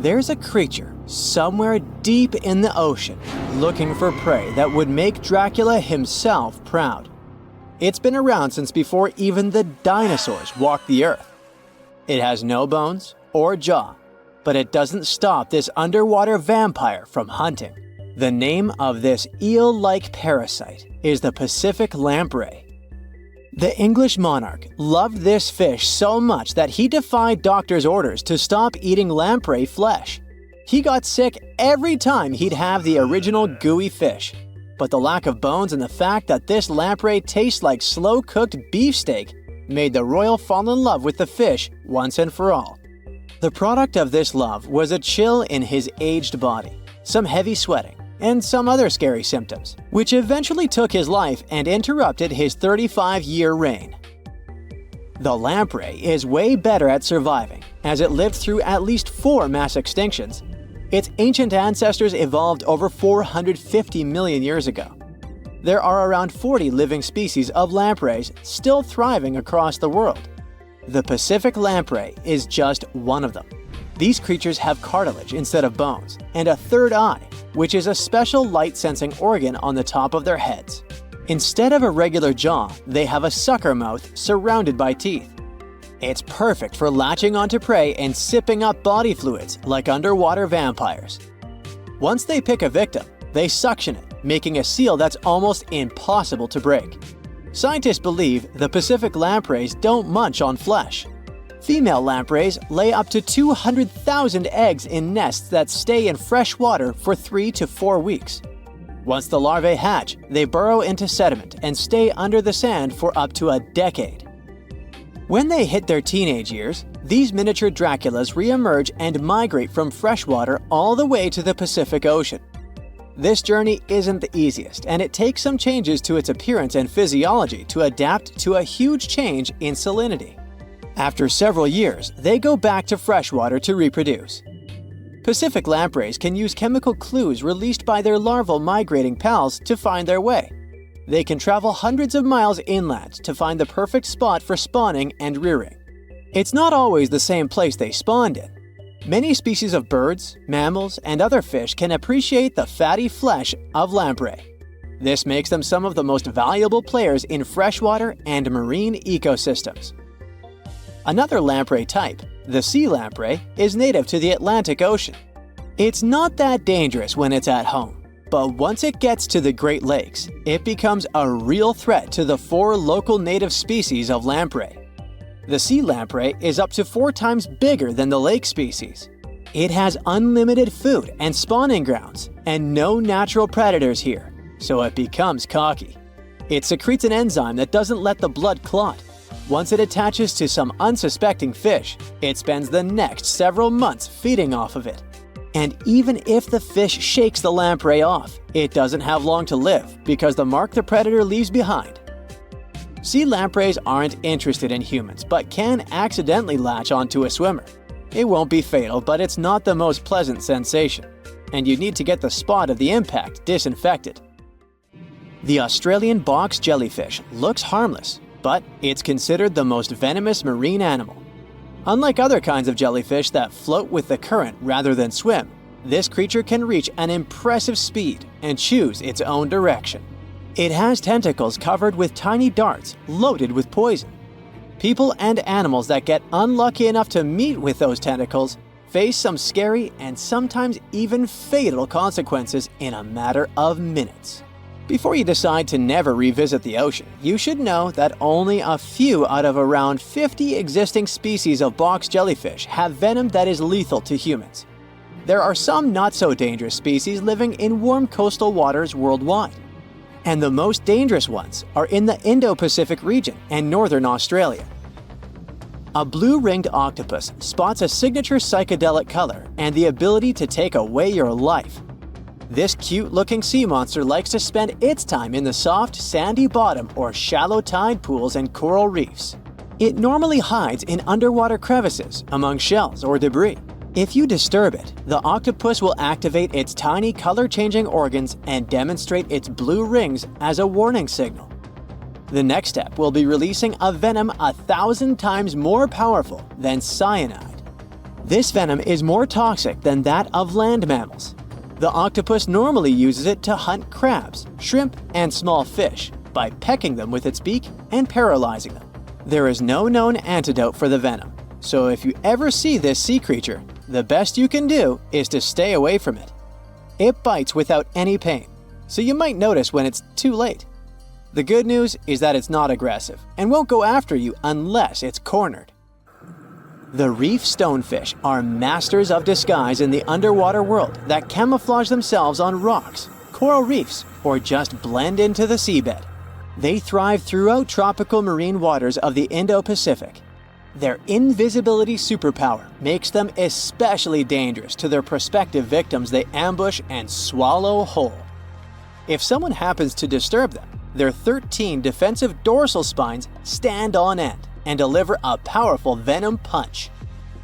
There's a creature somewhere deep in the ocean looking for prey that would make Dracula himself proud. It's been around since before even the dinosaurs walked the earth. It has no bones or jaw, but it doesn't stop this underwater vampire from hunting. The name of this eel-like parasite is the Pacific lamprey. The English monarch loved this fish so much that he defied doctors' orders to stop eating lamprey flesh. He got sick every time he'd have the original gooey fish. But the lack of bones and the fact that this lamprey tastes like slow-cooked beefsteak made the royal fall in love with the fish once and for all. The product of this love was a chill in his aged body, some heavy sweating, and some other scary symptoms, which eventually took his life and interrupted his 35-year reign. The lamprey is way better at surviving, as it lived through at least 4 mass extinctions. Its ancient ancestors evolved over 450 million years ago. There are around 40 living species of lampreys still thriving across the world. The Pacific lamprey is just one of them. These creatures have cartilage instead of bones, and a third eye, which is a special light-sensing organ on the top of their heads. Instead of a regular jaw, they have a sucker mouth surrounded by teeth. It's perfect for latching onto prey and sipping up body fluids like underwater vampires. Once they pick a victim, they suction it, making a seal that's almost impossible to break. Scientists believe the Pacific lampreys don't munch on flesh. Female lampreys lay up to 200,000 eggs in nests that stay in fresh water for 3 to 4 weeks. Once the larvae hatch, they burrow into sediment and stay under the sand for up to a decade. When they hit their teenage years, these miniature Draculas re-emerge and migrate from freshwater all the way to the Pacific Ocean. This journey isn't the easiest, and it takes some changes to its appearance and physiology to adapt to a huge change in salinity. After several years, they go back to freshwater to reproduce. Pacific lampreys can use chemical clues released by their larval migrating pals to find their way. They can travel hundreds of miles inland to find the perfect spot for spawning and rearing. It's not always the same place they spawned in. Many species of birds, mammals, and other fish can appreciate the fatty flesh of lamprey. This makes them some of the most valuable players in freshwater and marine ecosystems. Another lamprey type, the sea lamprey, is native to the Atlantic Ocean. It's not that dangerous when it's at home, but once it gets to the Great Lakes, it becomes a real threat to the 4 local native species of lamprey. The sea lamprey is up to 4 times bigger than the lake species. It has unlimited food and spawning grounds, and no natural predators here, so it becomes cocky. It secretes an enzyme that doesn't let the blood clot. Once it attaches to some unsuspecting fish, it spends the next several months feeding off of it. And even if the fish shakes the lamprey off, it doesn't have long to live because the mark the predator leaves behind. Sea lampreys aren't interested in humans, but can accidentally latch onto a swimmer. It won't be fatal, but it's not the most pleasant sensation, and you need to get the spot of the impact disinfected. The Australian box jellyfish looks harmless, but it's considered the most venomous marine animal. Unlike other kinds of jellyfish that float with the current rather than swim, this creature can reach an impressive speed and choose its own direction. It has tentacles covered with tiny darts loaded with poison. People and animals that get unlucky enough to meet with those tentacles face some scary and sometimes even fatal consequences in a matter of minutes. Before you decide to never revisit the ocean, you should know that only a few out of around 50 existing species of box jellyfish have venom that is lethal to humans. There are some not-so-dangerous species living in warm coastal waters worldwide. And the most dangerous ones are in the Indo-Pacific region and northern Australia. A blue-ringed octopus spots a signature psychedelic color and the ability to take away your life. This cute-looking sea monster likes to spend its time in the soft, sandy bottom or shallow tide pools and coral reefs. It normally hides in underwater crevices, among shells or debris. If you disturb it, the octopus will activate its tiny color-changing organs and demonstrate its blue rings as a warning signal. The next step will be releasing a venom 1,000 times more powerful than cyanide. This venom is more toxic than that of land mammals. The octopus normally uses it to hunt crabs, shrimp, and small fish by pecking them with its beak and paralyzing them. There is no known antidote for the venom, so if you ever see this sea creature, the best you can do is to stay away from it. It bites without any pain, so you might notice when it's too late. The good news is that it's not aggressive and won't go after you unless it's cornered. The reef stonefish are masters of disguise in the underwater world that camouflage themselves on rocks, coral reefs, or just blend into the seabed. They thrive throughout tropical marine waters of the Indo-Pacific. Their invisibility superpower makes them especially dangerous to their prospective victims they ambush and swallow whole. If someone happens to disturb them, their 13 defensive dorsal spines stand on end and deliver a powerful venom punch.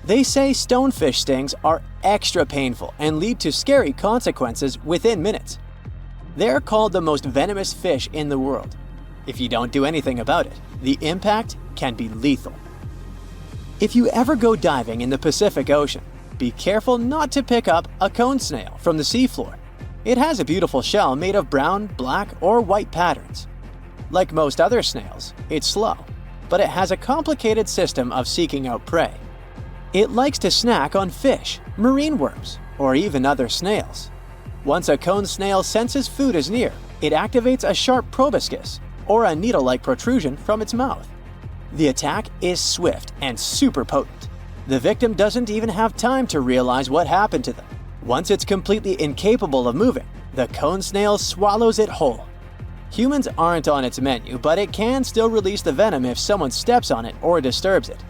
They say stonefish stings are extra painful and lead to scary consequences within minutes. They're called the most venomous fish in the world. If you don't do anything about it, the impact can be lethal. If you ever go diving in the Pacific Ocean, be careful not to pick up a cone snail from the seafloor. It has a beautiful shell made of brown, black, or white patterns. Like most other snails, it's slow, but it has a complicated system of seeking out prey. It likes to snack on fish, marine worms, or even other snails. Once a cone snail senses food is near, it activates a sharp proboscis, or a needle-like protrusion from its mouth. The attack is swift and super potent. The victim doesn't even have time to realize what happened to them. Once it's completely incapable of moving, the cone snail swallows it whole. Humans aren't on its menu, but it can still release the venom if someone steps on it or disturbs it.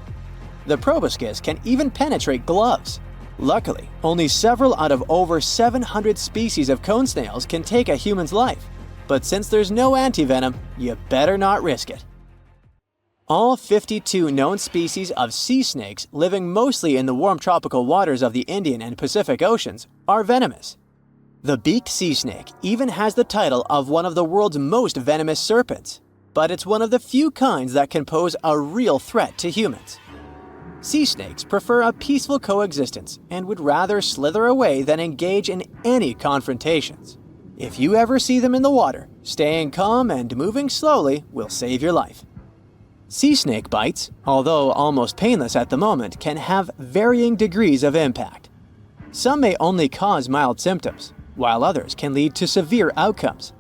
The proboscis can even penetrate gloves. Luckily, only several out of over 700 species of cone snails can take a human's life. But since there's no antivenom, you better not risk it. All 52 known species of sea snakes living mostly in the warm tropical waters of the Indian and Pacific Oceans are venomous. The beaked sea snake even has the title of one of the world's most venomous serpents, but it's one of the few kinds that can pose a real threat to humans. Sea snakes prefer a peaceful coexistence and would rather slither away than engage in any confrontations. If you ever see them in the water, staying calm and moving slowly will save your life. Sea snake bites, although almost painless at the moment, can have varying degrees of impact. Some may only cause mild symptoms, while others can lead to severe outcomes.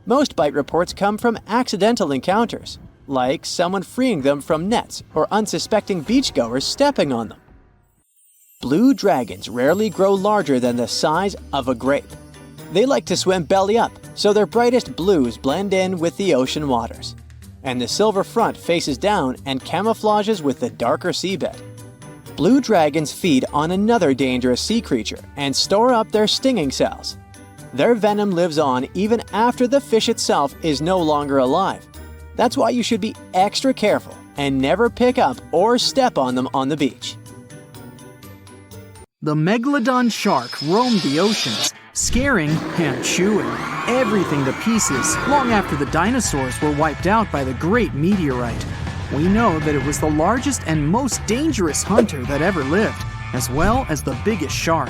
Most bite reports come from accidental encounters, like someone freeing them from nets or unsuspecting beachgoers stepping on them. Blue dragons rarely grow larger than the size of a grape. They like to swim belly up, so their brightest blues blend in with the ocean waters. And the silver front faces down and camouflages with the darker seabed. Blue dragons feed on another dangerous sea creature and store up their stinging cells. Their venom lives on even after the fish itself is no longer alive. That's why you should be extra careful and never pick up or step on them on the beach. The megalodon shark roamed the oceans, scaring and chewing everything to pieces long after the dinosaurs were wiped out by the great meteorite. We know that it was the largest and most dangerous hunter that ever lived, as well as the biggest shark.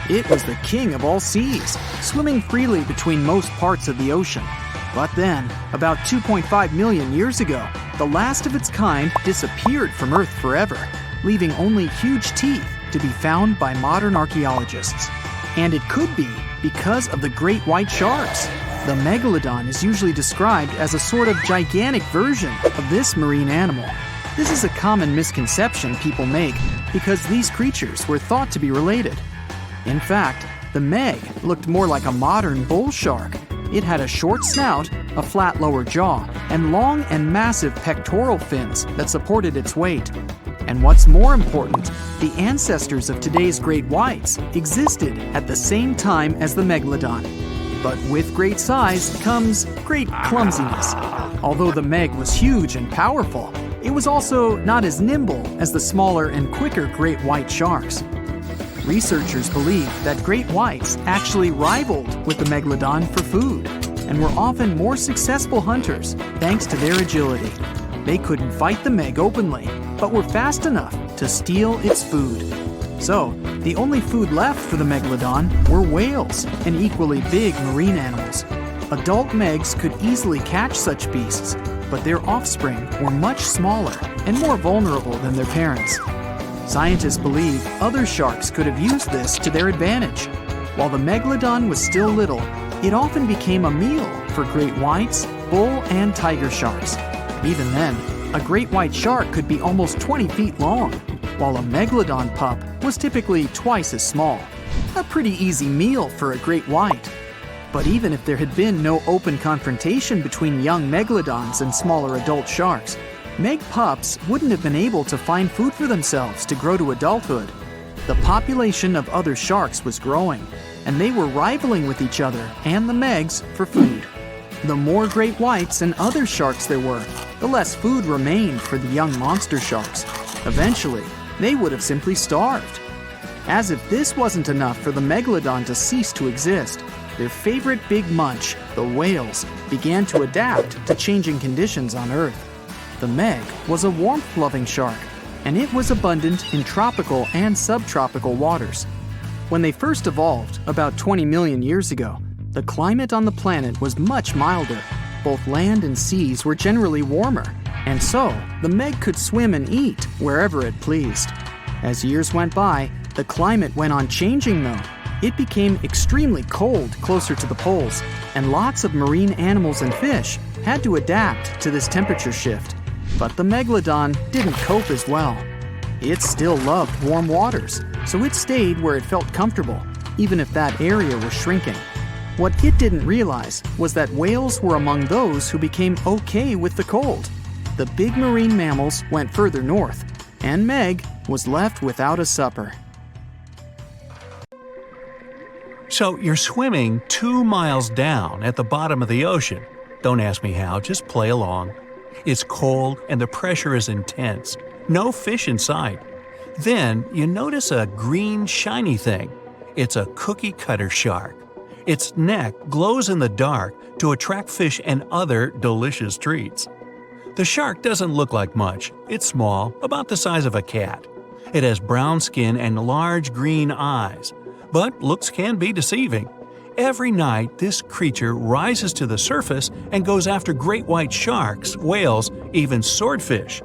It was the king of all seas, swimming freely between most parts of the ocean. But then, about 2.5 million years ago, the last of its kind disappeared from Earth forever, leaving only huge teeth to be found by modern archaeologists. And it could be because of the great white sharks. The megalodon is usually described as a sort of gigantic version of this marine animal. This is a common misconception people make because these creatures were thought to be related. In fact, the meg looked more like a modern bull shark. It had a short snout, a flat lower jaw, and long and massive pectoral fins that supported its weight. And what's more important, the ancestors of today's great whites existed at the same time as the megalodon. But with great size comes great clumsiness. Although the meg was huge and powerful, it was also not as nimble as the smaller and quicker great white sharks. Researchers believe that great whites actually rivaled with the megalodon for food and were often more successful hunters thanks to their agility. They couldn't fight the meg openly, but were fast enough to steal its food. So, the only food left for the megalodon were whales and equally big marine animals. Adult megs could easily catch such beasts, but their offspring were much smaller and more vulnerable than their parents. Scientists believe other sharks could have used this to their advantage. While the megalodon was still little, it often became a meal for great whites, bull, and tiger sharks. Even then, a great white shark could be almost 20 feet long, while a megalodon pup was typically twice as small. A pretty easy meal for a great white. But even if there had been no open confrontation between young megalodons and smaller adult sharks, meg pups wouldn't have been able to find food for themselves to grow to adulthood. The population of other sharks was growing, and they were rivaling with each other and the megs for food. The more great whites and other sharks there were, the less food remained for the young monster sharks. Eventually, they would have simply starved. As if this wasn't enough for the megalodon to cease to exist, their favorite big munch, the whales, began to adapt to changing conditions on Earth. The meg was a warmth-loving shark, and it was abundant in tropical and subtropical waters. When they first evolved, about 20 million years ago, the climate on the planet was much milder. Both land and seas were generally warmer, and so the meg could swim and eat wherever it pleased. As years went by, the climate went on changing though. It became extremely cold closer to the poles, and lots of marine animals and fish had to adapt to this temperature shift. But the megalodon didn't cope as well. It still loved warm waters, so it stayed where it felt comfortable, even if that area was shrinking. What it didn't realize was that whales were among those who became okay with the cold. The big marine mammals went further north, and Meg was left without a supper. So you're swimming 2 miles down at the bottom of the ocean. Don't ask me how, just play along. It's cold and the pressure is intense. No fish in sight. Then you notice a green shiny thing. It's a cookie cutter shark. Its neck glows in the dark to attract fish and other delicious treats. The shark doesn't look like much. It's small, about the size of a cat. It has brown skin and large green eyes. But looks can be deceiving. Every night, this creature rises to the surface and goes after great white sharks, whales, even swordfish.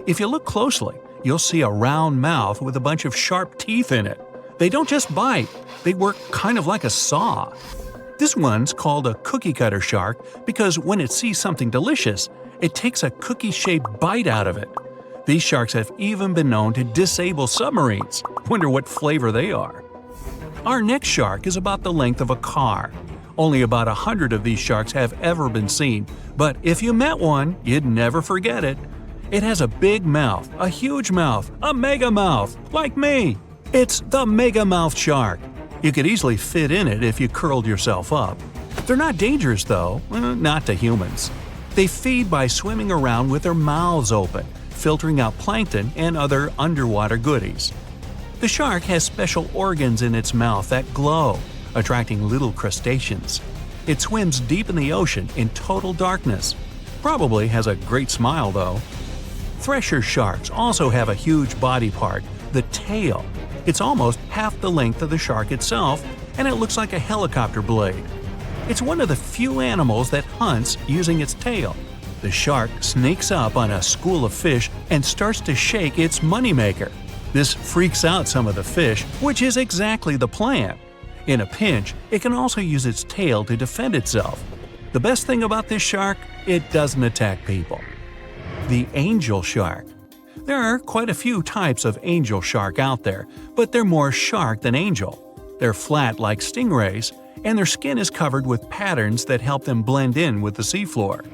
If you look closely, you'll see a round mouth with a bunch of sharp teeth in it. They don't just bite, they work kind of like a saw. This one's called a cookie cutter shark because when it sees something delicious, it takes a cookie-shaped bite out of it. These sharks have even been known to disable submarines. Wonder what flavor they are. Our next shark is about the length of a car. Only about 100 of these sharks have ever been seen, but if you met one, you'd never forget it. It has a big mouth, a huge mouth, a mega mouth, like me. It's the mega mouth shark. You could easily fit in it if you curled yourself up. They're not dangerous though, not to humans. They feed by swimming around with their mouths open, filtering out plankton and other underwater goodies. The shark has special organs in its mouth that glow, attracting little crustaceans. It swims deep in the ocean in total darkness. Probably has a great smile though. Thresher sharks also have a huge body part, the tail. It's almost half the length of the shark itself, and it looks like a helicopter blade. It's one of the few animals that hunts using its tail. The shark sneaks up on a school of fish and starts to shake its moneymaker. This freaks out some of the fish, which is exactly the plan. In a pinch, it can also use its tail to defend itself. The best thing about this shark, it doesn't attack people. The angel shark. There are quite a few types of angel shark out there, but they're more shark than angel. They're flat like stingrays, and their skin is covered with patterns that help them blend in with the seafloor.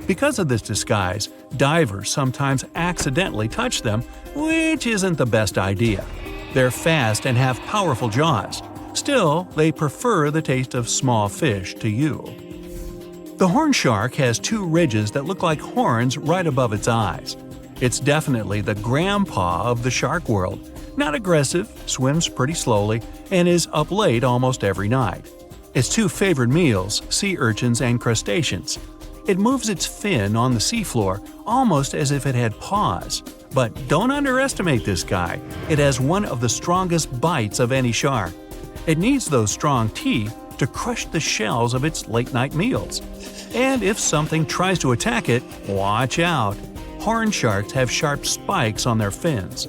Because of this disguise, divers sometimes accidentally touch them, which isn't the best idea. They're fast and have powerful jaws. Still, they prefer the taste of small fish to you. The horn shark has 2 ridges that look like horns right above its eyes. It's definitely the grandpa of the shark world. Not aggressive, swims pretty slowly, and is up late almost every night. Its 2 favorite meals, sea urchins and crustaceans. It moves its fin on the seafloor almost as if it had paws. But don't underestimate this guy. It has one of the strongest bites of any shark. It needs those strong teeth to crush the shells of its late-night meals. And if something tries to attack it, watch out. Horn sharks have sharp spikes on their fins.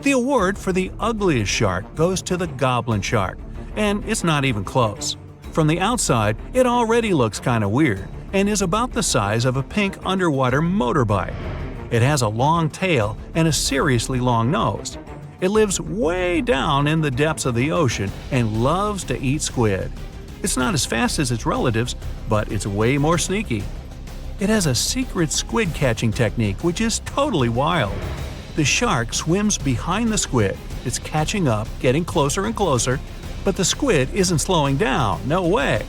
The award for the ugliest shark goes to the goblin shark, and it's not even close. From the outside, it already looks kinda weird and is about the size of a pink underwater motorbike. It has a long tail and a seriously long nose. It lives way down in the depths of the ocean and loves to eat squid. It's not as fast as its relatives, but it's way more sneaky. It has a secret squid catching technique which is totally wild. The shark swims behind the squid. It's catching up, getting closer and closer, but the squid isn't slowing down, no way.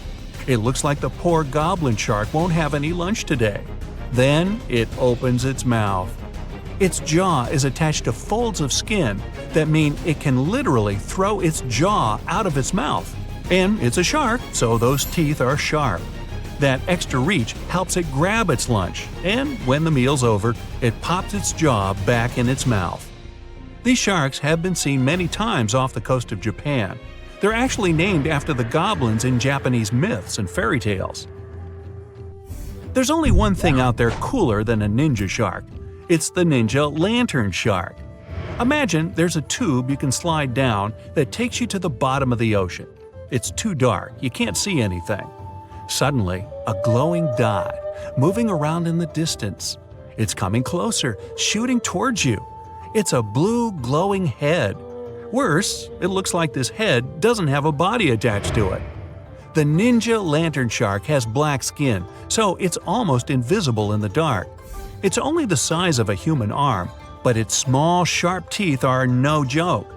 It looks like the poor goblin shark won't have any lunch today. Then it opens its mouth. Its jaw is attached to folds of skin that mean it can literally throw its jaw out of its mouth. And it's a shark, so those teeth are sharp. That extra reach helps it grab its lunch, and when the meal's over, it pops its jaw back in its mouth. These sharks have been seen many times off the coast of Japan. They're actually named after the goblins in Japanese myths and fairy tales. There's only one thing out there cooler than a ninja shark. It's the ninja lantern shark. Imagine there's a tube you can slide down that takes you to the bottom of the ocean. It's too dark, you can't see anything. Suddenly, a glowing dot, moving around in the distance. It's coming closer, shooting towards you. It's a blue glowing head. Worse, it looks like this head doesn't have a body attached to it. The ninja lantern shark has black skin, so it's almost invisible in the dark. It's only the size of a human arm, but its small, sharp teeth are no joke.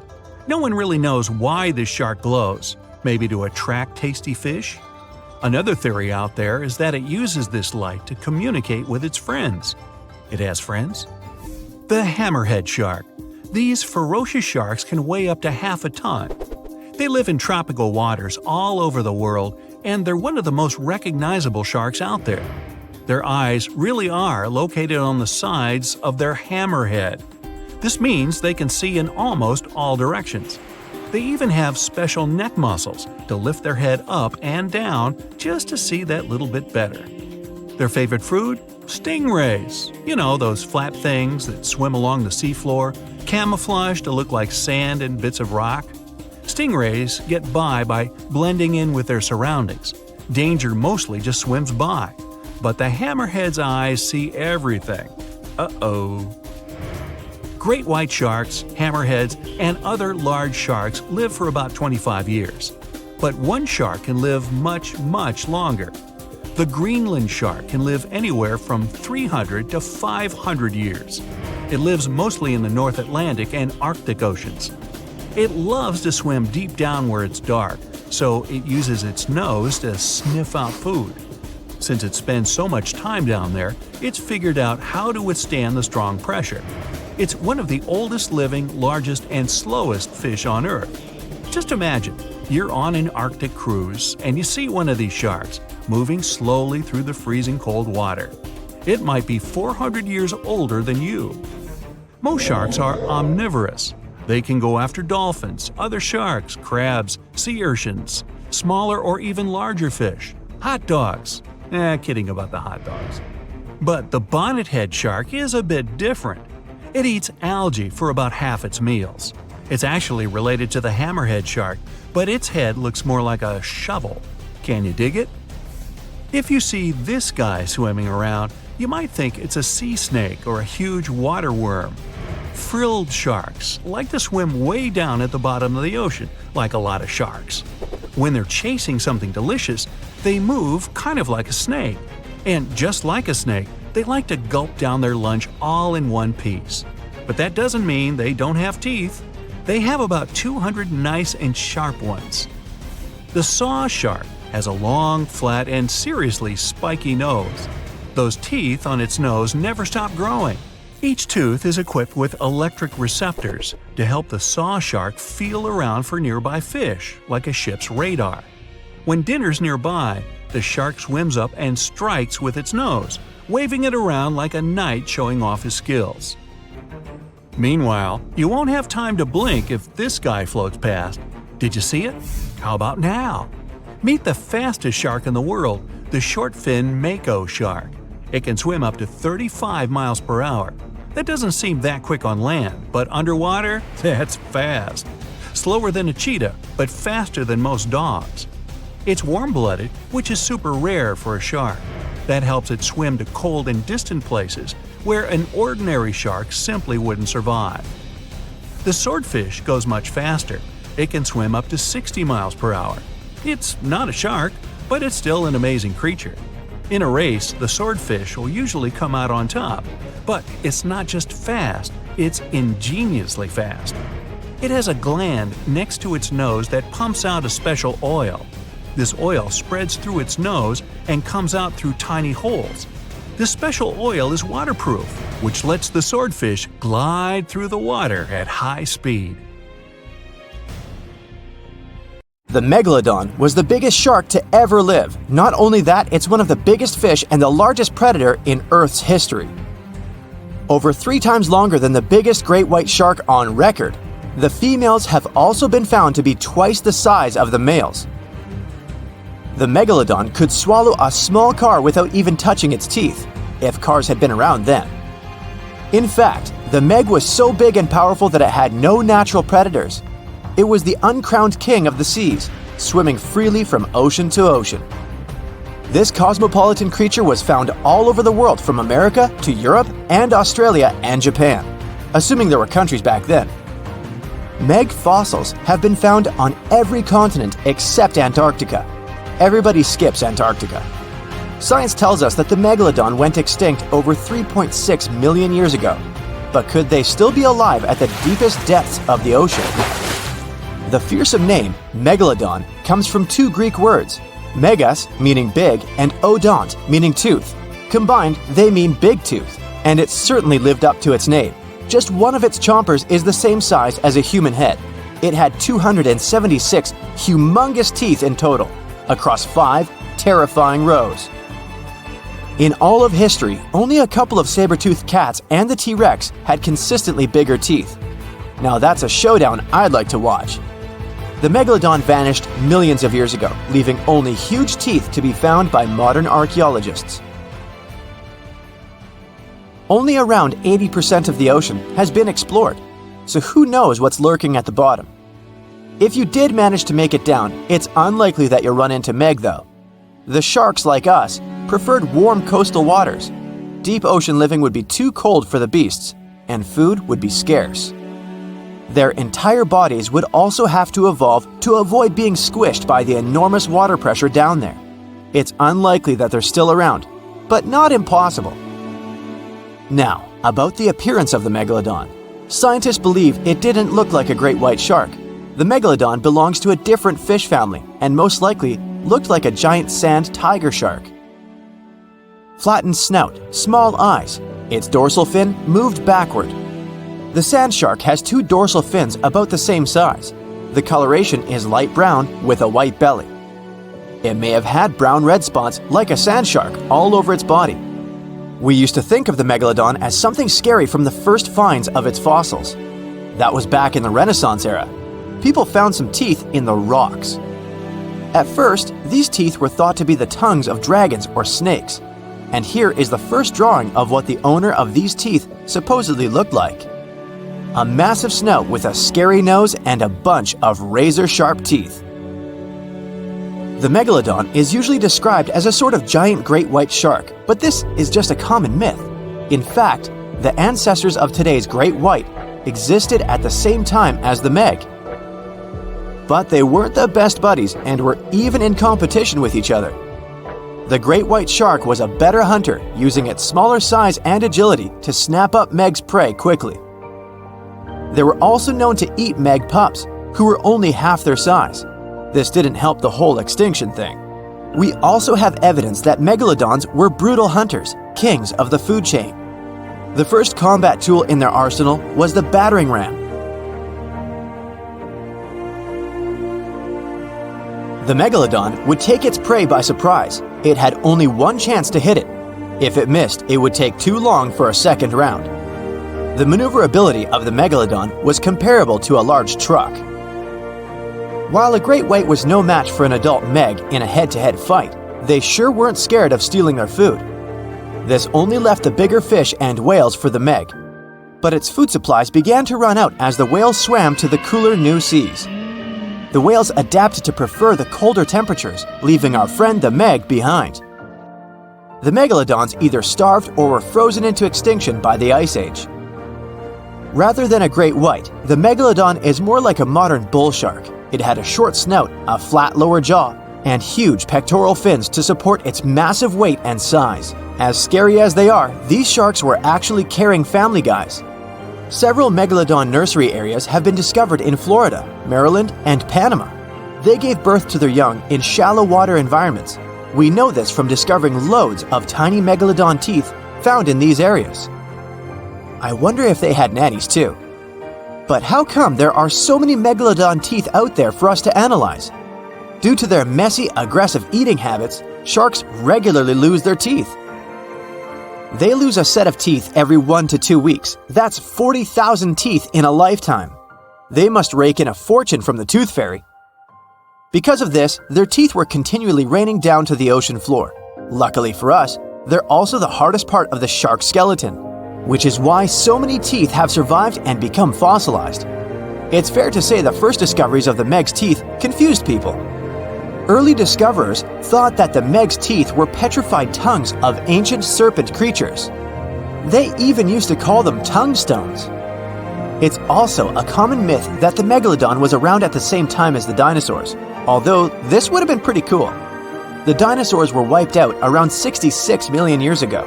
No one really knows why this shark glows. Maybe to attract tasty fish? Another theory out there is that it uses this light to communicate with its friends. It has friends? The hammerhead shark. These ferocious sharks can weigh up to half a ton. They live in tropical waters all over the world, and they're one of the most recognizable sharks out there. Their eyes really are located on the sides of their hammerhead. This means they can see in almost all directions. They even have special neck muscles to lift their head up and down just to see that little bit better. Their favorite food? Stingrays. You know, those flat things that swim along the seafloor, camouflaged to look like sand and bits of rock. Stingrays get by blending in with their surroundings. Danger mostly just swims by. But the hammerhead's eyes see everything. Uh-oh. Great white sharks, hammerheads, and other large sharks live for about 25 years. But one shark can live much, much longer. The Greenland shark can live anywhere from 300 to 500 years. It lives mostly in the North Atlantic and Arctic oceans. It loves to swim deep down where it's dark, so it uses its nose to sniff out food. Since it spends so much time down there, it's figured out how to withstand the strong pressure. It's one of the oldest living, largest, and slowest fish on Earth. Just imagine, you're on an Arctic cruise and you see one of these sharks moving slowly through the freezing cold water. It might be 400 years older than you. Most sharks are omnivorous. They can go after dolphins, other sharks, crabs, sea urchins, smaller or even larger fish, hot dogs. Kidding about the hot dogs. But the bonnethead shark is a bit different. It eats algae for about half its meals. It's actually related to the hammerhead shark, but its head looks more like a shovel. Can you dig it? If you see this guy swimming around, you might think it's a sea snake or a huge water worm. Frilled sharks like to swim way down at the bottom of the ocean, like a lot of sharks. When they're chasing something delicious, they move kind of like a snake. And just like a snake, they like to gulp down their lunch all in one piece. But that doesn't mean they don't have teeth. They have about 200 nice and sharp ones. The saw shark has a long, flat, and seriously spiky nose. Those teeth on its nose never stop growing. Each tooth is equipped with electric receptors to help the saw shark feel around for nearby fish, like a ship's radar. When dinner's nearby, the shark swims up and strikes with its nose, waving it around like a knight showing off his skills. Meanwhile, you won't have time to blink if this guy floats past. Did you see it? How about now? Meet the fastest shark in the world, the short-fin mako shark. It can swim up to 35 miles per hour. That doesn't seem that quick on land, but underwater, that's fast. Slower than a cheetah, but faster than most dogs. It's warm-blooded, which is super rare for a shark. That helps it swim to cold and distant places where an ordinary shark simply wouldn't survive. The swordfish goes much faster. It can swim up to 60 miles per hour. It's not a shark, but it's still an amazing creature. In a race, the swordfish will usually come out on top, but it's not just fast, it's ingeniously fast. It has a gland next to its nose that pumps out a special oil. This oil spreads through its nose and comes out through tiny holes. This special oil is waterproof, which lets the swordfish glide through the water at high speed. The megalodon was the biggest shark to ever live. Not only that, it's one of the biggest fish and the largest predator in Earth's history. Over 3 times longer than the biggest great white shark on record, the females have also been found to be twice the size of the males. The megalodon could swallow a small car without even touching its teeth, if cars had been around then. In fact, the Meg was so big and powerful that it had no natural predators. It was the uncrowned king of the seas, swimming freely from ocean to ocean. This cosmopolitan creature was found all over the world, from America to Europe and Australia and Japan, assuming there were countries back then. Meg fossils have been found on every continent except Antarctica. Everybody skips Antarctica. Science tells us that the megalodon went extinct over 3.6 million years ago, but could they still be alive at the deepest depths of the ocean? The fearsome name, megalodon, comes from 2 Greek words, megas, meaning big, and odont, meaning tooth. Combined, they mean big tooth, and it certainly lived up to its name. Just one of its chompers is the same size as a human head. It had 276 humongous teeth in total, across 5 terrifying rows. In all of history, only a couple of saber-toothed cats and the T-Rex had consistently bigger teeth. Now that's a showdown I'd like to watch. The megalodon vanished millions of years ago, leaving only huge teeth to be found by modern archaeologists. Only around 80% of the ocean has been explored, so who knows what's lurking at the bottom. If you did manage to make it down, it's unlikely that you'll run into Meg though. The sharks, like us, preferred warm coastal waters. Deep ocean living would be too cold for the beasts, and food would be scarce. Their entire bodies would also have to evolve to avoid being squished by the enormous water pressure down there. It's unlikely that they're still around, but not impossible. Now, about the appearance of the megalodon. Scientists believe it didn't look like a great white shark. The megalodon belongs to a different fish family and most likely looked like a giant sand tiger shark. Flattened snout, small eyes. Its dorsal fin moved backward. The sand shark has 2 dorsal fins about the same size. The coloration is light brown with a white belly. It may have had brown-red spots like a sand shark all over its body. We used to think of the megalodon as something scary from the first finds of its fossils. That was back in the Renaissance era. People found some teeth in the rocks. At first, these teeth were thought to be the tongues of dragons or snakes. And here is the first drawing of what the owner of these teeth supposedly looked like. A massive snout with a scary nose and a bunch of razor-sharp teeth. The megalodon is usually described as a sort of giant great white shark, but this is just a common myth. In fact, the ancestors of today's great white existed at the same time as the Meg. But they weren't the best buddies and were even in competition with each other. The great white shark was a better hunter, using its smaller size and agility to snap up Meg's prey quickly. They were also known to eat Meg pups, who were only half their size. This didn't help the whole extinction thing. We also have evidence that megalodons were brutal hunters, kings of the food chain. The first combat tool in their arsenal was the battering ram. The megalodon would take its prey by surprise. It had only one chance to hit it. If it missed, it would take too long for a second round. The maneuverability of the megalodon was comparable to a large truck. While a great white was no match for an adult meg in a head-to-head fight, they sure weren't scared of stealing their food. This only left the bigger fish and whales for the meg. But its food supplies began to run out as the whales swam to the cooler new seas. The whales adapted to prefer the colder temperatures, leaving our friend the meg behind. The megalodons either starved or were frozen into extinction by the Ice Age. Rather than a great white, the megalodon is more like a modern bull shark. It had a short snout, a flat lower jaw, and huge pectoral fins to support its massive weight and size. As scary as they are, these sharks were actually caring family guys. Several megalodon nursery areas have been discovered in Florida, Maryland, and Panama. They gave birth to their young in shallow water environments. We know this from discovering loads of tiny megalodon teeth found in these areas. I wonder if they had nannies too. But how come there are so many megalodon teeth out there for us to analyze? Due to their messy, aggressive eating habits, sharks regularly lose their teeth. They lose a set of teeth every 1 to 2 weeks. That's 40,000 teeth in a lifetime. They must rake in a fortune from the tooth fairy. Because of this, their teeth were continually raining down to the ocean floor. Luckily for us, they're also the hardest part of the shark skeleton, which is why so many teeth have survived and become fossilized. It's fair to say the first discoveries of the meg's teeth confused people. Early discoverers thought that the meg's teeth were petrified tongues of ancient serpent creatures. They even used to call them tongue stones. It's also a common myth that the megalodon was around at the same time as the dinosaurs, although this would have been pretty cool. The dinosaurs were wiped out around 66 million years ago,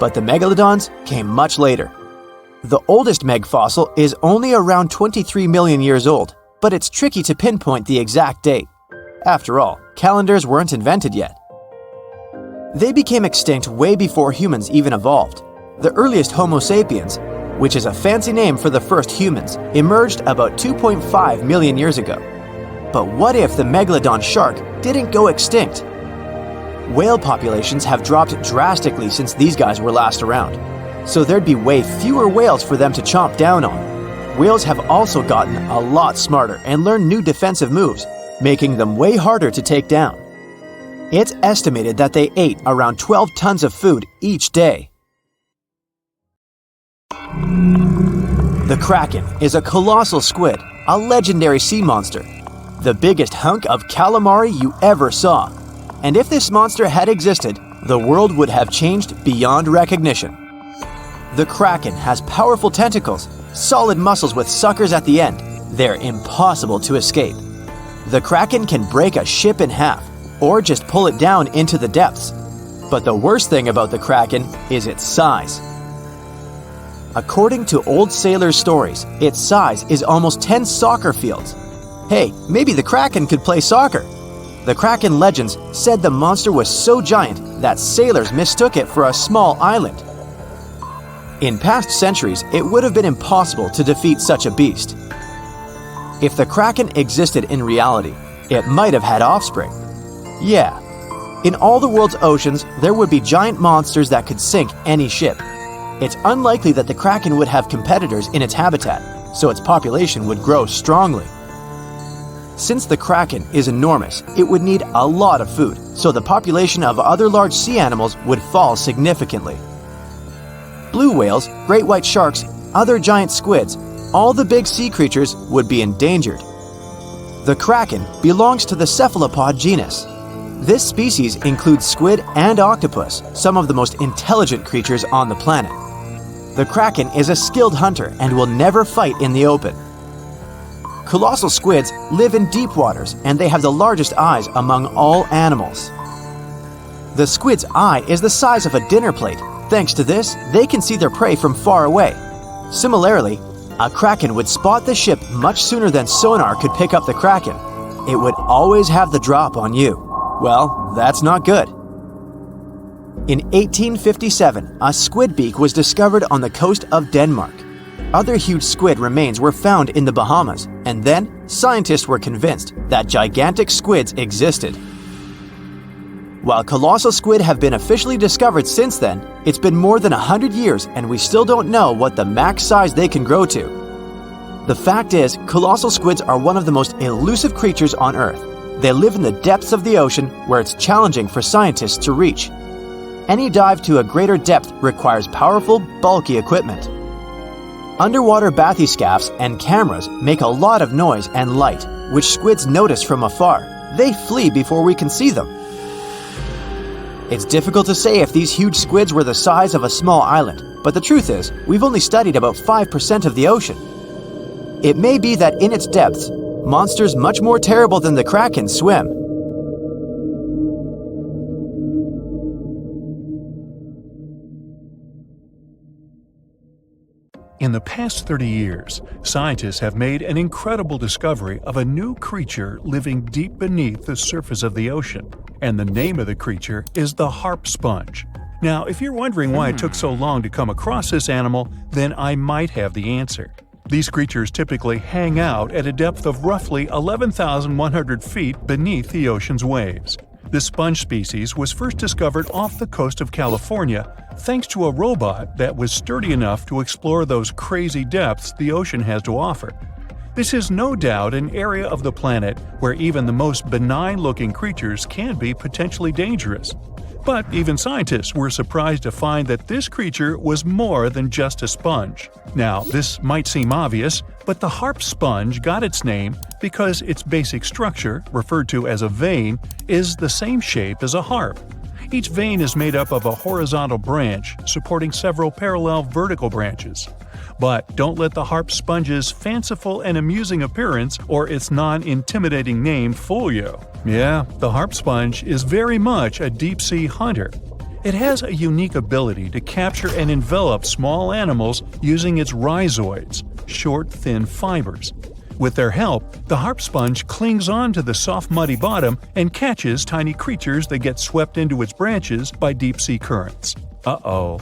but the megalodons came much later. The oldest meg fossil is only around 23 million years old, but it's tricky to pinpoint the exact date. After all, calendars weren't invented yet. They became extinct way before humans even evolved. The earliest Homo sapiens, which is a fancy name for the first humans, emerged about 2.5 million years ago. But what if the megalodon shark didn't go extinct? Whale populations have dropped drastically since these guys were last around, so there'd be way fewer whales for them to chomp down on. Whales have also gotten a lot smarter and learned new defensive moves, making them way harder to take down. It's estimated that they ate around 12 tons of food each day. The Kraken is a colossal squid, a legendary sea monster, the biggest hunk of calamari you ever saw. And if this monster had existed, the world would have changed beyond recognition. The Kraken has powerful tentacles, solid muscles with suckers at the end. They're impossible to escape. The Kraken can break a ship in half, or just pull it down into the depths. But the worst thing about the Kraken is its size. According to old sailors' stories, its size is almost 10 soccer fields. Hey, maybe the Kraken could play soccer. The Kraken legends said the monster was so giant that sailors mistook it for a small island. In past centuries, it would have been impossible to defeat such a beast. If the Kraken existed in reality, it might have had offspring. Yeah. In all the world's oceans, there would be giant monsters that could sink any ship. It's unlikely that the Kraken would have competitors in its habitat, so its population would grow strongly. Since the Kraken is enormous, it would need a lot of food, so the population of other large sea animals would fall significantly. Blue whales, great white sharks, other giant squids, all the big sea creatures would be endangered. The Kraken belongs to the cephalopod genus. This species includes squid and octopus, some of the most intelligent creatures on the planet. The Kraken is a skilled hunter and will never fight in the open. Colossal squids live in deep waters and they have the largest eyes among all animals. The squid's eye is the size of a dinner plate. Thanks to this, they can see their prey from far away. Similarly, a Kraken would spot the ship much sooner than sonar could pick up the Kraken. It would always have the drop on you. Well, that's not good. In 1857, a squid beak was discovered on the coast of Denmark. Other huge squid remains were found in the Bahamas, and then scientists were convinced that gigantic squids existed. While colossal squid have been officially discovered since then, it's been more than 100 years and we still don't know what the max size they can grow to. The fact is, colossal squids are one of the most elusive creatures on Earth. They live in the depths of the ocean where it's challenging for scientists to reach. Any dive to a greater depth requires powerful, bulky equipment. Underwater bathyscaphs and cameras make a lot of noise and light, which squids notice from afar. They flee before we can see them. It's difficult to say if these huge squids were the size of a small island, but the truth is, we've only studied about 5% of the ocean. It may be that in its depths, monsters much more terrible than the kraken swim. In the past 30 years, scientists have made an incredible discovery of a new creature living deep beneath the surface of the ocean. And the name of the creature is the harp sponge. Now, if you're wondering why it took so long to come across this animal, then I might have the answer. These creatures typically hang out at a depth of roughly 11,100 feet beneath the ocean's waves. This sponge species was first discovered off the coast of California thanks to a robot that was sturdy enough to explore those crazy depths the ocean has to offer. This is no doubt an area of the planet where even the most benign-looking creatures can be potentially dangerous. But even scientists were surprised to find that this creature was more than just a sponge. Now, this might seem obvious, but the harp sponge got its name because its basic structure, referred to as a vein, is the same shape as a harp. Each vein is made up of a horizontal branch supporting several parallel vertical branches. But don't let the harp sponge's fanciful and amusing appearance or its non-intimidating name fool you. Yeah, the harp sponge is very much a deep-sea hunter. It has a unique ability to capture and envelop small animals using its rhizoids, short, thin fibers. With their help, the harp sponge clings on to the soft, muddy bottom and catches tiny creatures that get swept into its branches by deep-sea currents. Uh-oh.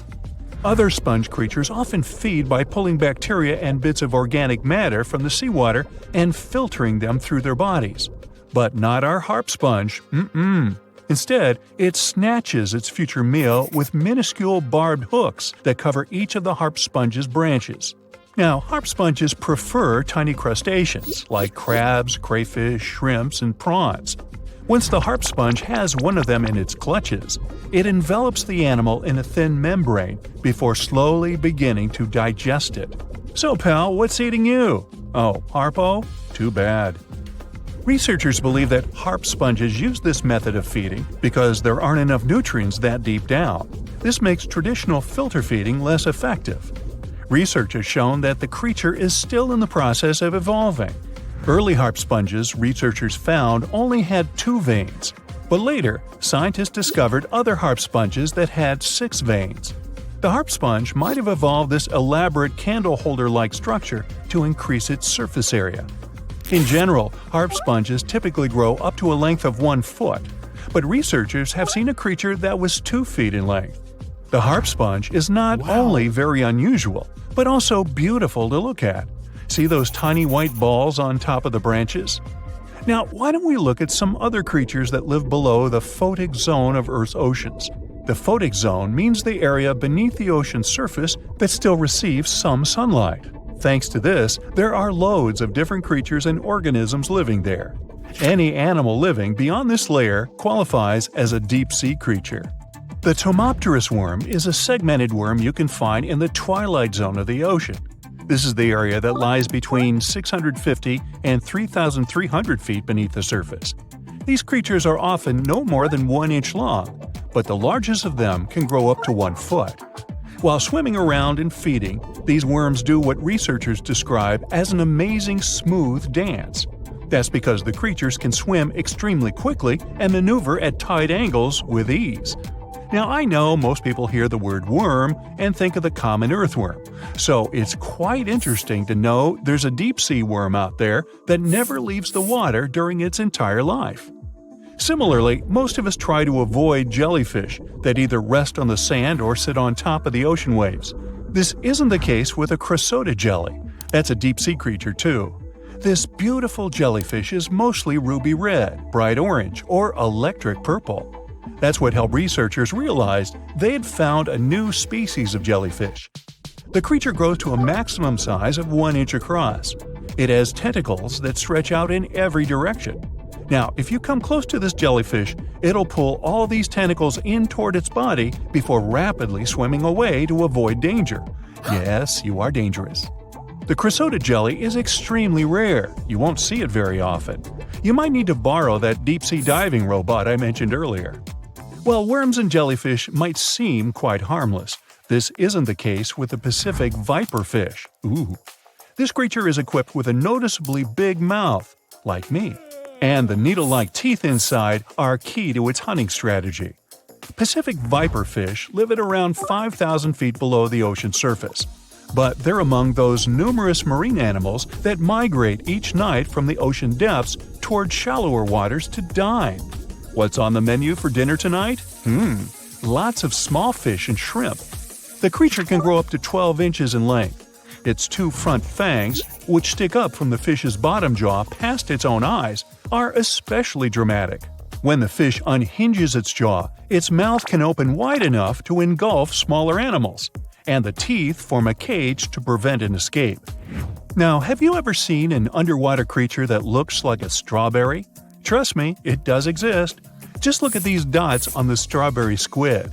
Other sponge creatures often feed by pulling bacteria and bits of organic matter from the seawater and filtering them through their bodies. But not our harp sponge. Instead, it snatches its future meal with minuscule barbed hooks that cover each of the harp sponge's branches. Now, harp sponges prefer tiny crustaceans like crabs, crayfish, shrimps, and prawns. Once the harp sponge has one of them in its clutches, it envelops the animal in a thin membrane before slowly beginning to digest it. So, pal, what's eating you? Oh, Harpo? Too bad. Researchers believe that harp sponges use this method of feeding because there aren't enough nutrients that deep down. This makes traditional filter feeding less effective. Research has shown that the creature is still in the process of evolving. Early harp sponges researchers found only had 2 veins, but later scientists discovered other harp sponges that had 6 veins. The harp sponge might have evolved this elaborate candle holder-like structure to increase its surface area. In general, harp sponges typically grow up to a length of 1 foot, but researchers have seen a creature that was 2 feet in length. The harp sponge is not only very unusual, but also beautiful to look at. See those tiny white balls on top of the branches? Now, why don't we look at some other creatures that live below the photic zone of Earth's oceans? The photic zone means the area beneath the ocean's surface that still receives some sunlight. Thanks to this, there are loads of different creatures and organisms living there. Any animal living beyond this layer qualifies as a deep-sea creature. The Tomopterus worm is a segmented worm you can find in the twilight zone of the ocean. This is the area that lies between 650 and 3,300 feet beneath the surface. These creatures are often no more than 1 inch long, but the largest of them can grow up to 1 foot. While swimming around and feeding, these worms do what researchers describe as an amazing smooth dance. That's because the creatures can swim extremely quickly and maneuver at tight angles with ease. Now, I know most people hear the word worm and think of the common earthworm, so it's quite interesting to know there's a deep-sea worm out there that never leaves the water during its entire life. Similarly, most of us try to avoid jellyfish that either rest on the sand or sit on top of the ocean waves. This isn't the case with a chrysota jelly. That's a deep-sea creature too. This beautiful jellyfish is mostly ruby red, bright orange, or electric purple. That's what helped researchers realize they had found a new species of jellyfish. The creature grows to a maximum size of 1 inch across. It has tentacles that stretch out in every direction. Now, if you come close to this jellyfish, it'll pull all these tentacles in toward its body before rapidly swimming away to avoid danger. Yes, you are dangerous. The chrysota jelly is extremely rare. You won't see it very often. You might need to borrow that deep-sea diving robot I mentioned earlier. While worms and jellyfish might seem quite harmless, this isn't the case with the Pacific viperfish. Ooh. This creature is equipped with a noticeably big mouth, like me. And the needle-like teeth inside are key to its hunting strategy. Pacific viperfish live at around 5,000 feet below the ocean surface. But they're among those numerous marine animals that migrate each night from the ocean depths toward shallower waters to dine. What's on the menu for dinner tonight? Lots of small fish and shrimp. The creature can grow up to 12 inches in length. Its 2 front fangs, which stick up from the fish's bottom jaw past its own eyes, are especially dramatic. When the fish unhinges its jaw, its mouth can open wide enough to engulf smaller animals, and the teeth form a cage to prevent an escape. Now, have you ever seen an underwater creature that looks like a strawberry? Trust me, it does exist. Just look at these dots on the strawberry squid.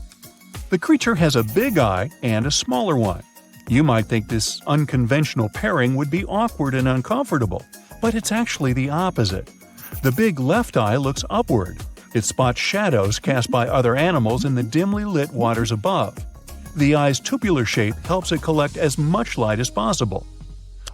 The creature has a big eye and a smaller one. You might think this unconventional pairing would be awkward and uncomfortable, but it's actually the opposite. The big left eye looks upward. It spots shadows cast by other animals in the dimly lit waters above. The eye's tubular shape helps it collect as much light as possible.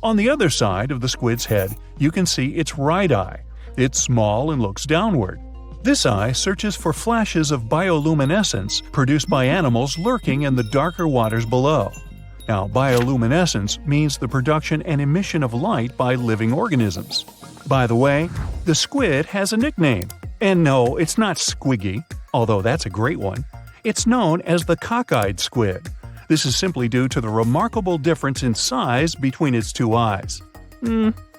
On the other side of the squid's head, you can see its right eye. It's small and looks downward. This eye searches for flashes of bioluminescence produced by animals lurking in the darker waters below. Now, bioluminescence means the production and emission of light by living organisms. By the way, the squid has a nickname. And no, it's not Squiggy, although that's a great one. It's known as the cockeyed squid. This is simply due to the remarkable difference in size between its 2 eyes.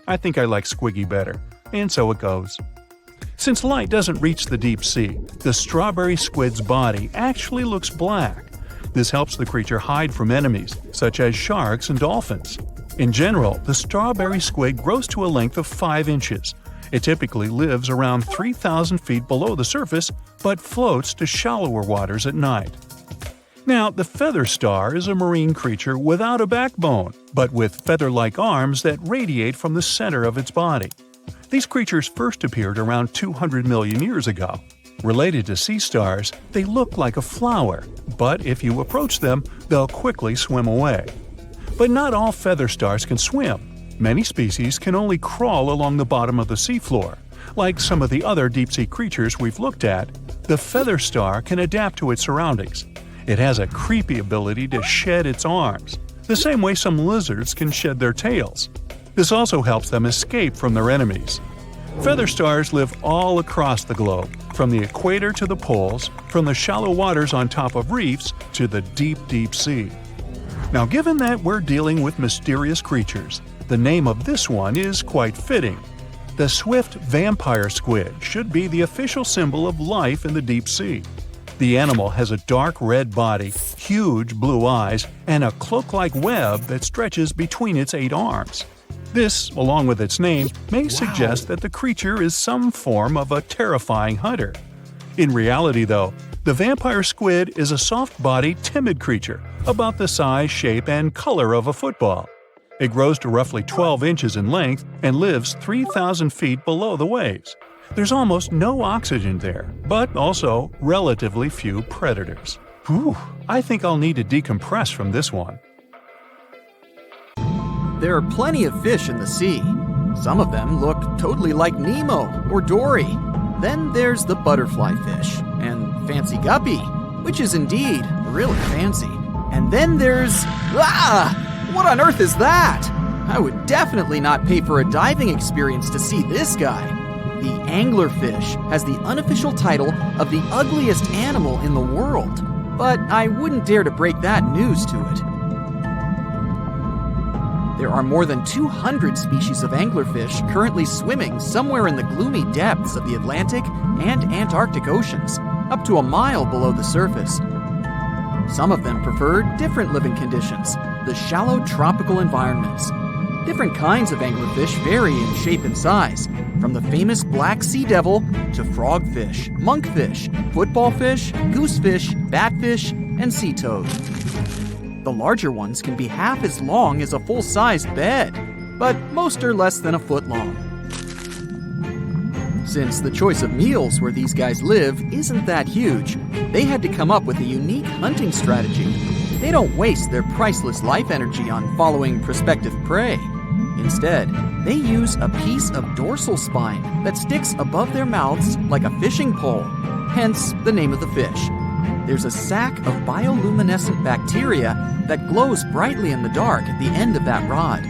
I think I like Squiggy better, and so it goes. Since light doesn't reach the deep sea, the strawberry squid's body actually looks black. This helps the creature hide from enemies, such as sharks and dolphins. In general, the strawberry squid grows to a length of 5 inches. It typically lives around 3,000 feet below the surface, but floats to shallower waters at night. Now, the feather star is a marine creature without a backbone, but with feather-like arms that radiate from the center of its body. These creatures first appeared around 200 million years ago. Related to sea stars, they look like a flower, but if you approach them, they'll quickly swim away. But not all feather stars can swim. Many species can only crawl along the bottom of the seafloor. Like some of the other deep-sea creatures we've looked at, the feather star can adapt to its surroundings. It has a creepy ability to shed its arms, the same way some lizards can shed their tails. This also helps them escape from their enemies. Feather stars live all across the globe, from the equator to the poles, from the shallow waters on top of reefs to the deep, deep sea. Now, given that we're dealing with mysterious creatures, the name of this one is quite fitting. The swift vampire squid should be the official symbol of life in the deep sea. The animal has a dark red body, huge blue eyes, and a cloak-like web that stretches between its 8 arms. This, along with its name, may suggest that the creature is some form of a terrifying hunter. In reality, though, the vampire squid is a soft-bodied, timid creature, about the size, shape, and color of a football. It grows to roughly 12 inches in length and lives 3,000 feet below the waves. There's almost no oxygen there, but also relatively few predators. Whew, I think I'll need to decompress from this one. There are plenty of fish in the sea. Some of them look totally like Nemo or Dory. Then there's the butterfly fish and fancy guppy, which is indeed really fancy. And then there's... What on earth is that? I would definitely not pay for a diving experience to see this guy. The anglerfish has the unofficial title of the ugliest animal in the world, but I wouldn't dare to break that news to it. There are more than 200 species of anglerfish currently swimming somewhere in the gloomy depths of the Atlantic and Antarctic Oceans. up to a mile below the surface. Some of them prefer different living conditions, the shallow tropical environments. Different kinds of anglerfish vary in shape and size, from the famous black sea devil to frogfish, monkfish, football fish, goosefish, batfish, and sea toad. The larger ones can be half as long as a full-sized bed, but most are less than a foot long. Since the choice of meals where these guys live isn't that huge, they had to come up with a unique hunting strategy. They don't waste their priceless life energy on following prospective prey. Instead, they use a piece of dorsal spine that sticks above their mouths like a fishing pole, hence the name of the fish. There's a sac of bioluminescent bacteria that glows brightly in the dark at the end of that rod.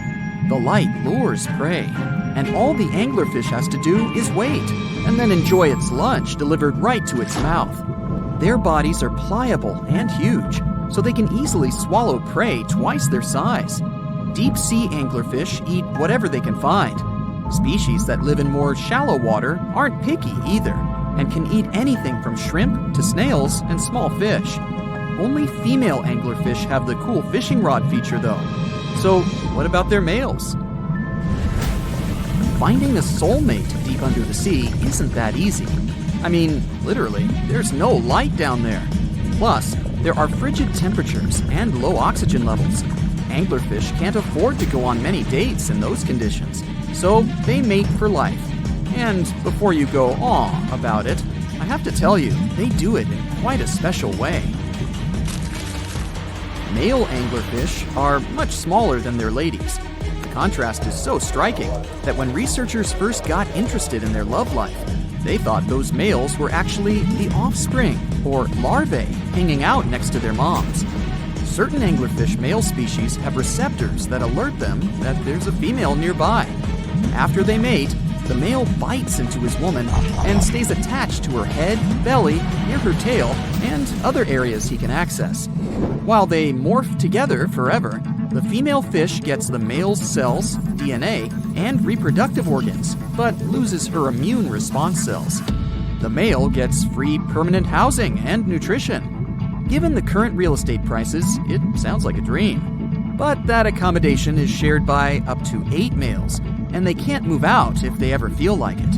The light lures prey, and all the anglerfish has to do is wait, and then enjoy its lunch delivered right to its mouth. Their bodies are pliable and huge, so they can easily swallow prey twice their size. Deep-sea anglerfish eat whatever they can find. Species that live in more shallow water aren't picky either, and can eat anything from shrimp to snails and small fish. Only female anglerfish have the cool fishing rod feature though. So what about their males? Finding a soulmate deep under the sea isn't that easy. I mean, literally, there's no light down there. Plus, there are frigid temperatures and low oxygen levels. Anglerfish can't afford to go on many dates in those conditions, so they mate for life. And before you go aw about it, I have to tell you, they do it in quite a special way. Male anglerfish are much smaller than their ladies. The contrast is so striking that when researchers first got interested in their love life, they thought those males were actually the offspring, or larvae, hanging out next to their moms. Certain anglerfish male species have receptors that alert them that there's a female nearby. After they mate, the male bites into his woman and stays attached to her head, belly, near her tail, and other areas he can access. While they morph together forever, the female fish gets the male's cells, DNA, and reproductive organs, but loses her immune response cells. The male gets free permanent housing and nutrition. Given the current real estate prices, it sounds like a dream. But that accommodation is shared by up to 8 males, and they can't move out if they ever feel like it.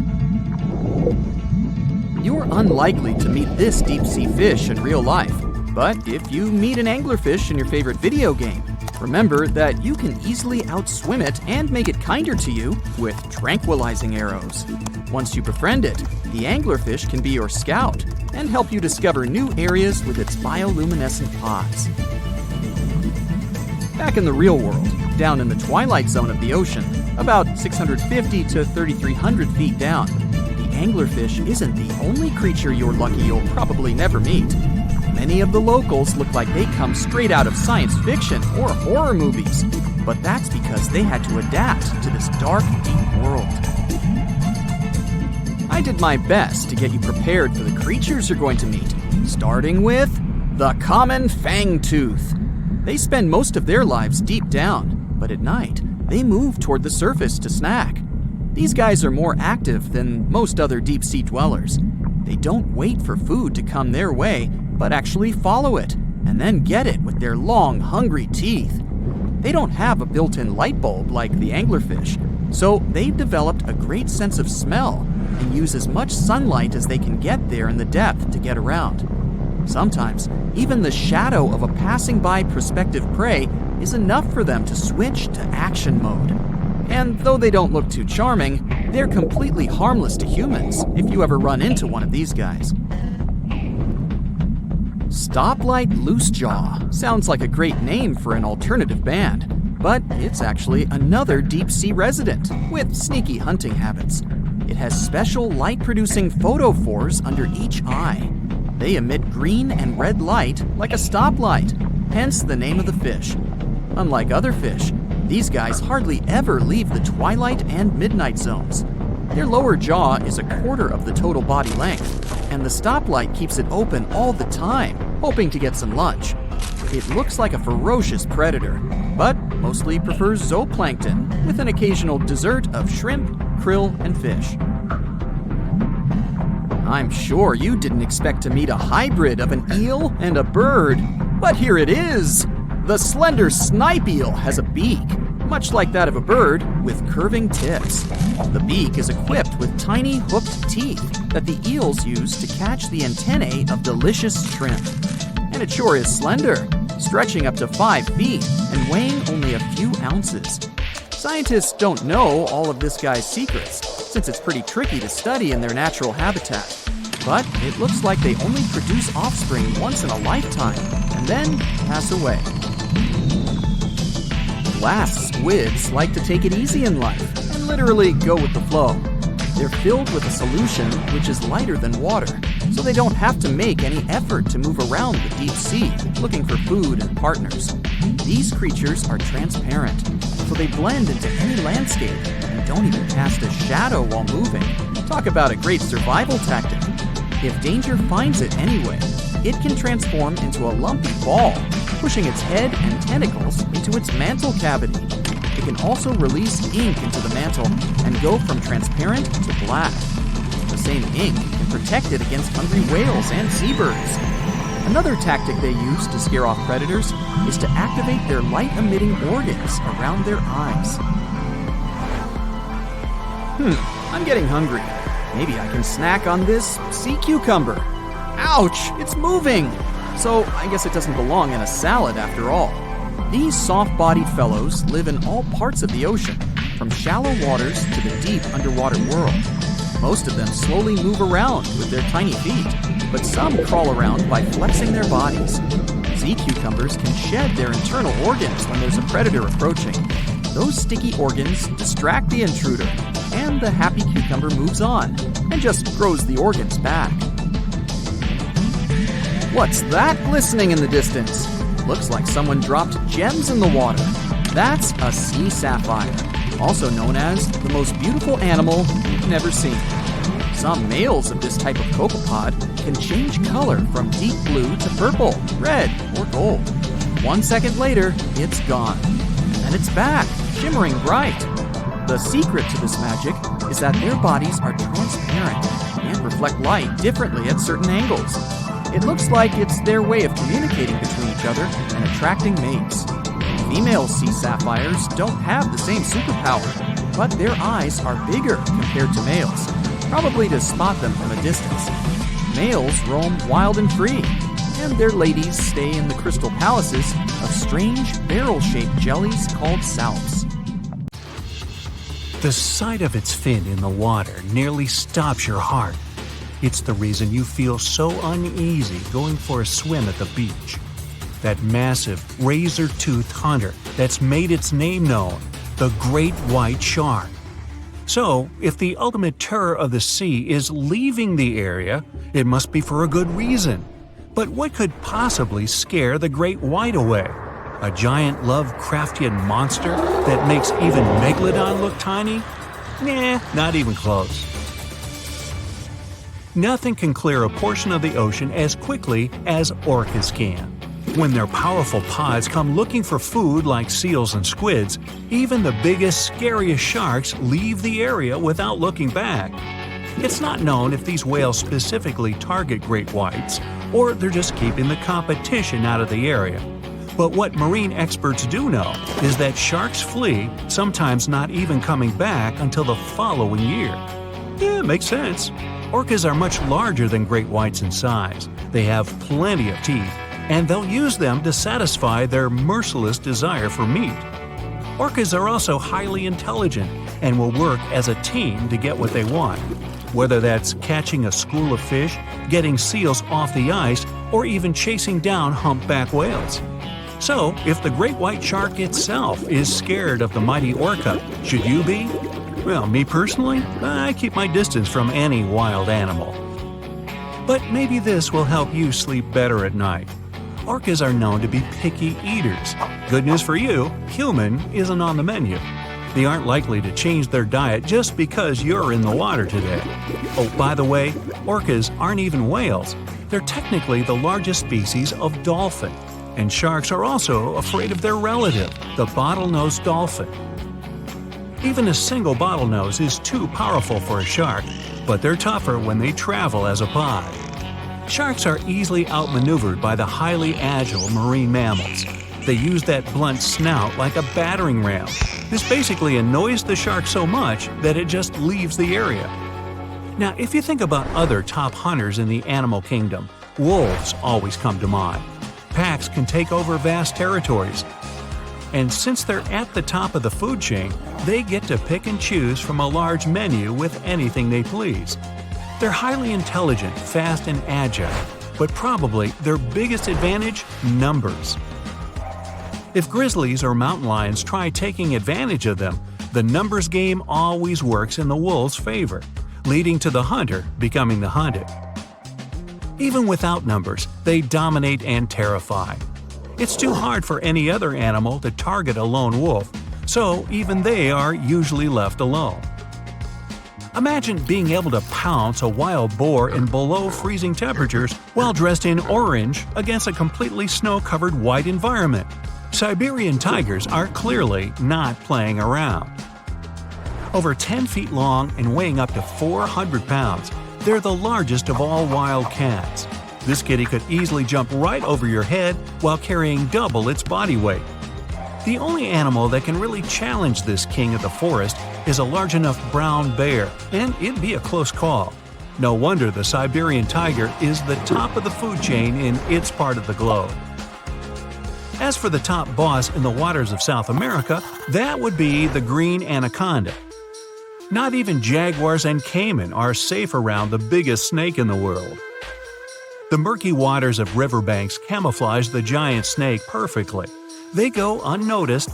You're unlikely to meet this deep-sea fish in real life, but if you meet an anglerfish in your favorite video game, remember that you can easily outswim it and make it kinder to you with tranquilizing arrows. Once you befriend it, the anglerfish can be your scout and help you discover new areas with its bioluminescent pods. Back in the real world, down in the twilight zone of the ocean, about 650 to 3,300 feet down, the anglerfish isn't the only creature you're lucky you'll probably never meet. Many of the locals look like they come straight out of science fiction or horror movies, but that's because they had to adapt to this dark, deep world. I did my best to get you prepared for the creatures you're going to meet, starting with the common fangtooth. They spend most of their lives deep down, but at night, they move toward the surface to snack. These guys are more active than most other deep-sea dwellers. They don't wait for food to come their way, but actually follow it, and then get it with their long, hungry teeth. They don't have a built-in light bulb like the anglerfish, so they've developed a great sense of smell and use as much sunlight as they can get there in the depth to get around. Sometimes, even the shadow of a passing by prospective prey is enough for them to switch to action mode. And though they don't look too charming, they're completely harmless to humans if you ever run into one of these guys. Stoplight Loosejaw sounds like a great name for an alternative band, but it's actually another deep-sea resident with sneaky hunting habits. It has special light-producing photophores under each eye. They emit green and red light like a stoplight, hence the name of the fish. Unlike other fish, these guys hardly ever leave the twilight and midnight zones. Their lower jaw is a quarter of the total body length, and the stoplight keeps it open all the time, hoping to get some lunch. It looks like a ferocious predator, but mostly prefers zooplankton with an occasional dessert of shrimp, krill, and fish. I'm sure you didn't expect to meet a hybrid of an eel and a bird, but here it is! The slender snipe eel has a beak, much like that of a bird, with curving tips. The beak is equipped with tiny hooked teeth that the eels use to catch the antennae of delicious shrimp. And it sure is slender, stretching up to 5 feet and weighing only a few ounces. Scientists don't know all of this guy's secrets, since it's pretty tricky to study in their natural habitat. But it looks like they only produce offspring once in a lifetime, and then pass away. Glass squids like to take it easy in life, and literally go with the flow. They're filled with a solution which is lighter than water, so they don't have to make any effort to move around the deep sea, looking for food and partners. These creatures are transparent, so they blend into any landscape and don't even cast a shadow while moving. Talk about a great survival tactic. If danger finds it anyway, it can transform into a lumpy ball, pushing its head and tentacles into its mantle cavity. It can also release ink into the mantle and go from transparent to black. The same ink can protect it against hungry whales and seabirds. Another tactic they use to scare off predators is to activate their light-emitting organs around their eyes. I'm getting hungry. Maybe I can snack on this sea cucumber. Ouch, it's moving! So I guess it doesn't belong in a salad after all. These soft-bodied fellows live in all parts of the ocean, from shallow waters to the deep underwater world. Most of them slowly move around with their tiny feet, but some crawl around by flexing their bodies. Sea cucumbers can shed their internal organs when there's a predator approaching. Those sticky organs distract the intruder, and the happy cucumber moves on and just grows the organs back. What's that glistening in the distance? Looks like someone dropped gems in the water. That's a sea sapphire, also known as the most beautiful animal you've never seen. Some males of this type of copepod can change color from deep blue to purple, red, or gold. 1 second later, it's gone. And it's back, shimmering bright. The secret to this magic is that their bodies are transparent and reflect light differently at certain angles. It looks like it's their way of communicating between each other and attracting mates. Female sea sapphires don't have the same superpower, but their eyes are bigger compared to males, probably to spot them from a distance. Males roam wild and free, and their ladies stay in the crystal palaces of strange barrel-shaped jellies called salps. The sight of its fin in the water nearly stops your heart. It's the reason you feel so uneasy going for a swim at the beach. That massive, razor-toothed hunter that's made its name known, the great white shark. So, if the ultimate terror of the sea is leaving the area, it must be for a good reason. But what could possibly scare the great white away? A giant Lovecraftian monster that makes even Megalodon look tiny? Nah, not even close. Nothing can clear a portion of the ocean as quickly as orcas can. When their powerful pods come looking for food like seals and squids, even the biggest, scariest sharks leave the area without looking back. It's not known if these whales specifically target great whites, or they're just keeping the competition out of the area. But what marine experts do know is that sharks flee, sometimes not even coming back until the following year. Yeah, makes sense. Orcas are much larger than great whites in size. They have plenty of teeth, and they'll use them to satisfy their merciless desire for meat. Orcas are also highly intelligent and will work as a team to get what they want, whether that's catching a school of fish, getting seals off the ice, or even chasing down humpback whales. So, if the great white shark itself is scared of the mighty orca, should you be? Well, me personally, I keep my distance from any wild animal. But maybe this will help you sleep better at night. Orcas are known to be picky eaters. Good news for you, human isn't on the menu. They aren't likely to change their diet just because you're in the water today. Oh, by the way, orcas aren't even whales. They're technically the largest species of dolphin. And sharks are also afraid of their relative, the bottlenose dolphin. Even a single bottlenose is too powerful for a shark, but they're tougher when they travel as a pod. Sharks are easily outmaneuvered by the highly agile marine mammals. They use that blunt snout like a battering ram. This basically annoys the shark so much that it just leaves the area. Now, if you think about other top hunters in the animal kingdom, wolves always come to mind. Packs can take over vast territories. And since they're at the top of the food chain, they get to pick and choose from a large menu with anything they please. They're highly intelligent, fast, and agile, but probably their biggest advantage? Numbers. If grizzlies or mountain lions try taking advantage of them, the numbers game always works in the wolves' favor, leading to the hunter becoming the hunted. Even without numbers, they dominate and terrify. It's too hard for any other animal to target a lone wolf, so even they are usually left alone. Imagine being able to pounce a wild boar in below freezing temperatures while dressed in orange against a completely snow-covered white environment. Siberian tigers are clearly not playing around. Over 10 feet long and weighing up to 400 pounds, they're the largest of all wild cats. This kitty could easily jump right over your head while carrying double its body weight. The only animal that can really challenge this king of the forest is a large enough brown bear, and it'd be a close call. No wonder the Siberian tiger is the top of the food chain in its part of the globe. As for the top boss in the waters of South America, that would be the green anaconda. Not even jaguars and caiman are safe around the biggest snake in the world. The murky waters of riverbanks camouflage the giant snake perfectly. They go unnoticed,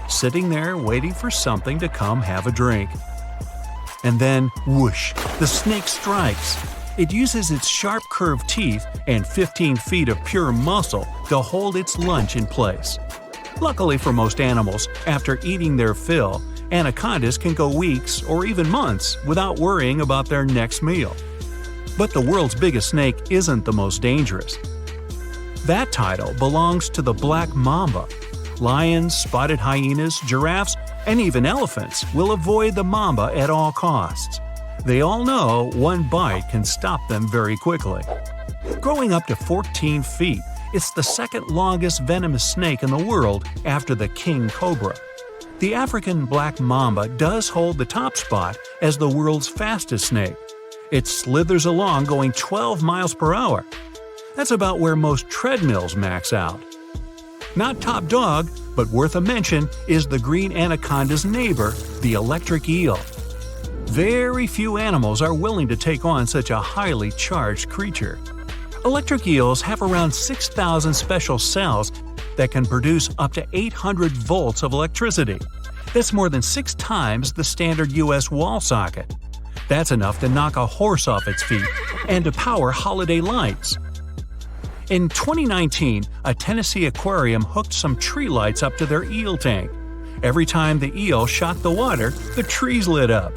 sitting there waiting for something to come have a drink. And then, whoosh, the snake strikes. It uses its sharp curved teeth and 15 feet of pure muscle to hold its lunch in place. Luckily for most animals, after eating their fill, anacondas can go weeks or even months without worrying about their next meal. But the world's biggest snake isn't the most dangerous. That title belongs to the black mamba. Lions, spotted hyenas, giraffes, and even elephants will avoid the mamba at all costs. They all know one bite can stop them very quickly. Growing up to 14 feet, it's the second longest venomous snake in the world after the king cobra. The African black mamba does hold the top spot as the world's fastest snake. It slithers along going 12 miles per hour. That's about where most treadmills max out. Not top dog, but worth a mention is the green anaconda's neighbor, the electric eel. Very few animals are willing to take on such a highly charged creature. Electric eels have around 6,000 special cells that can produce up to 800 volts of electricity. That's more than 6 times the standard U.S. wall socket. That's enough to knock a horse off its feet and to power holiday lights. In 2019, a Tennessee aquarium hooked some tree lights up to their eel tank. Every time the eel shot the water, the trees lit up.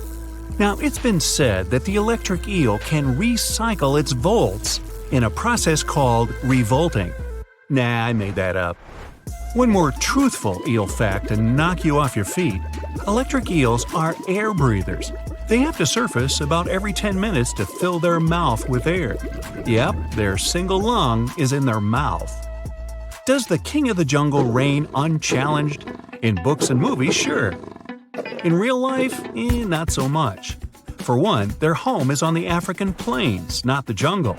Now, it's been said that the electric eel can recycle its volts in a process called revolting. Nah, I made that up. One more truthful eel fact to knock you off your feet. Electric eels are air breathers. They have to surface about every 10 minutes to fill their mouth with air. Yep, their single lung is in their mouth. Does the king of the jungle reign unchallenged? In books and movies, sure. In real life, not so much. For one, their home is on the African plains, not the jungle.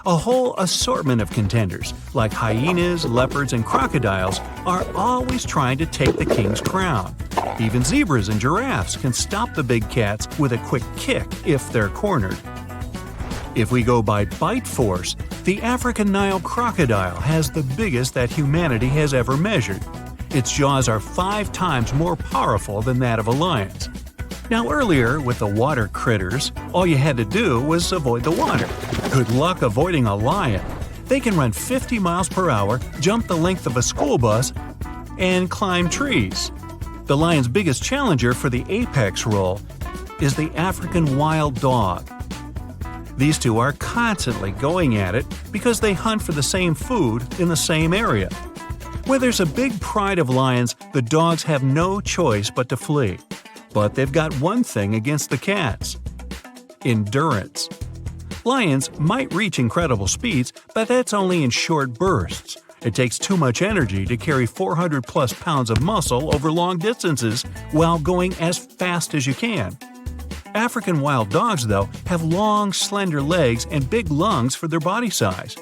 A whole assortment of contenders, like hyenas, leopards, and crocodiles, are always trying to take the king's crown. Even zebras and giraffes can stop the big cats with a quick kick if they're cornered. If we go by bite force, the African Nile crocodile has the biggest that humanity has ever measured. Its jaws are 5 times more powerful than that of a lion's. Now earlier, with the water critters, all you had to do was avoid the water. Good luck avoiding a lion. They can run 50 miles per hour, jump the length of a school bus, and climb trees. The lion's biggest challenger for the apex role is the African wild dog. These two are constantly going at it because they hunt for the same food in the same area. Where there's a big pride of lions, the dogs have no choice but to flee. But they've got one thing against the cats. endurance. Lions might reach incredible speeds, but that's only in short bursts. It takes too much energy to carry 400-plus pounds of muscle over long distances while going as fast as you can. African wild dogs, though, have long, slender legs and big lungs for their body size,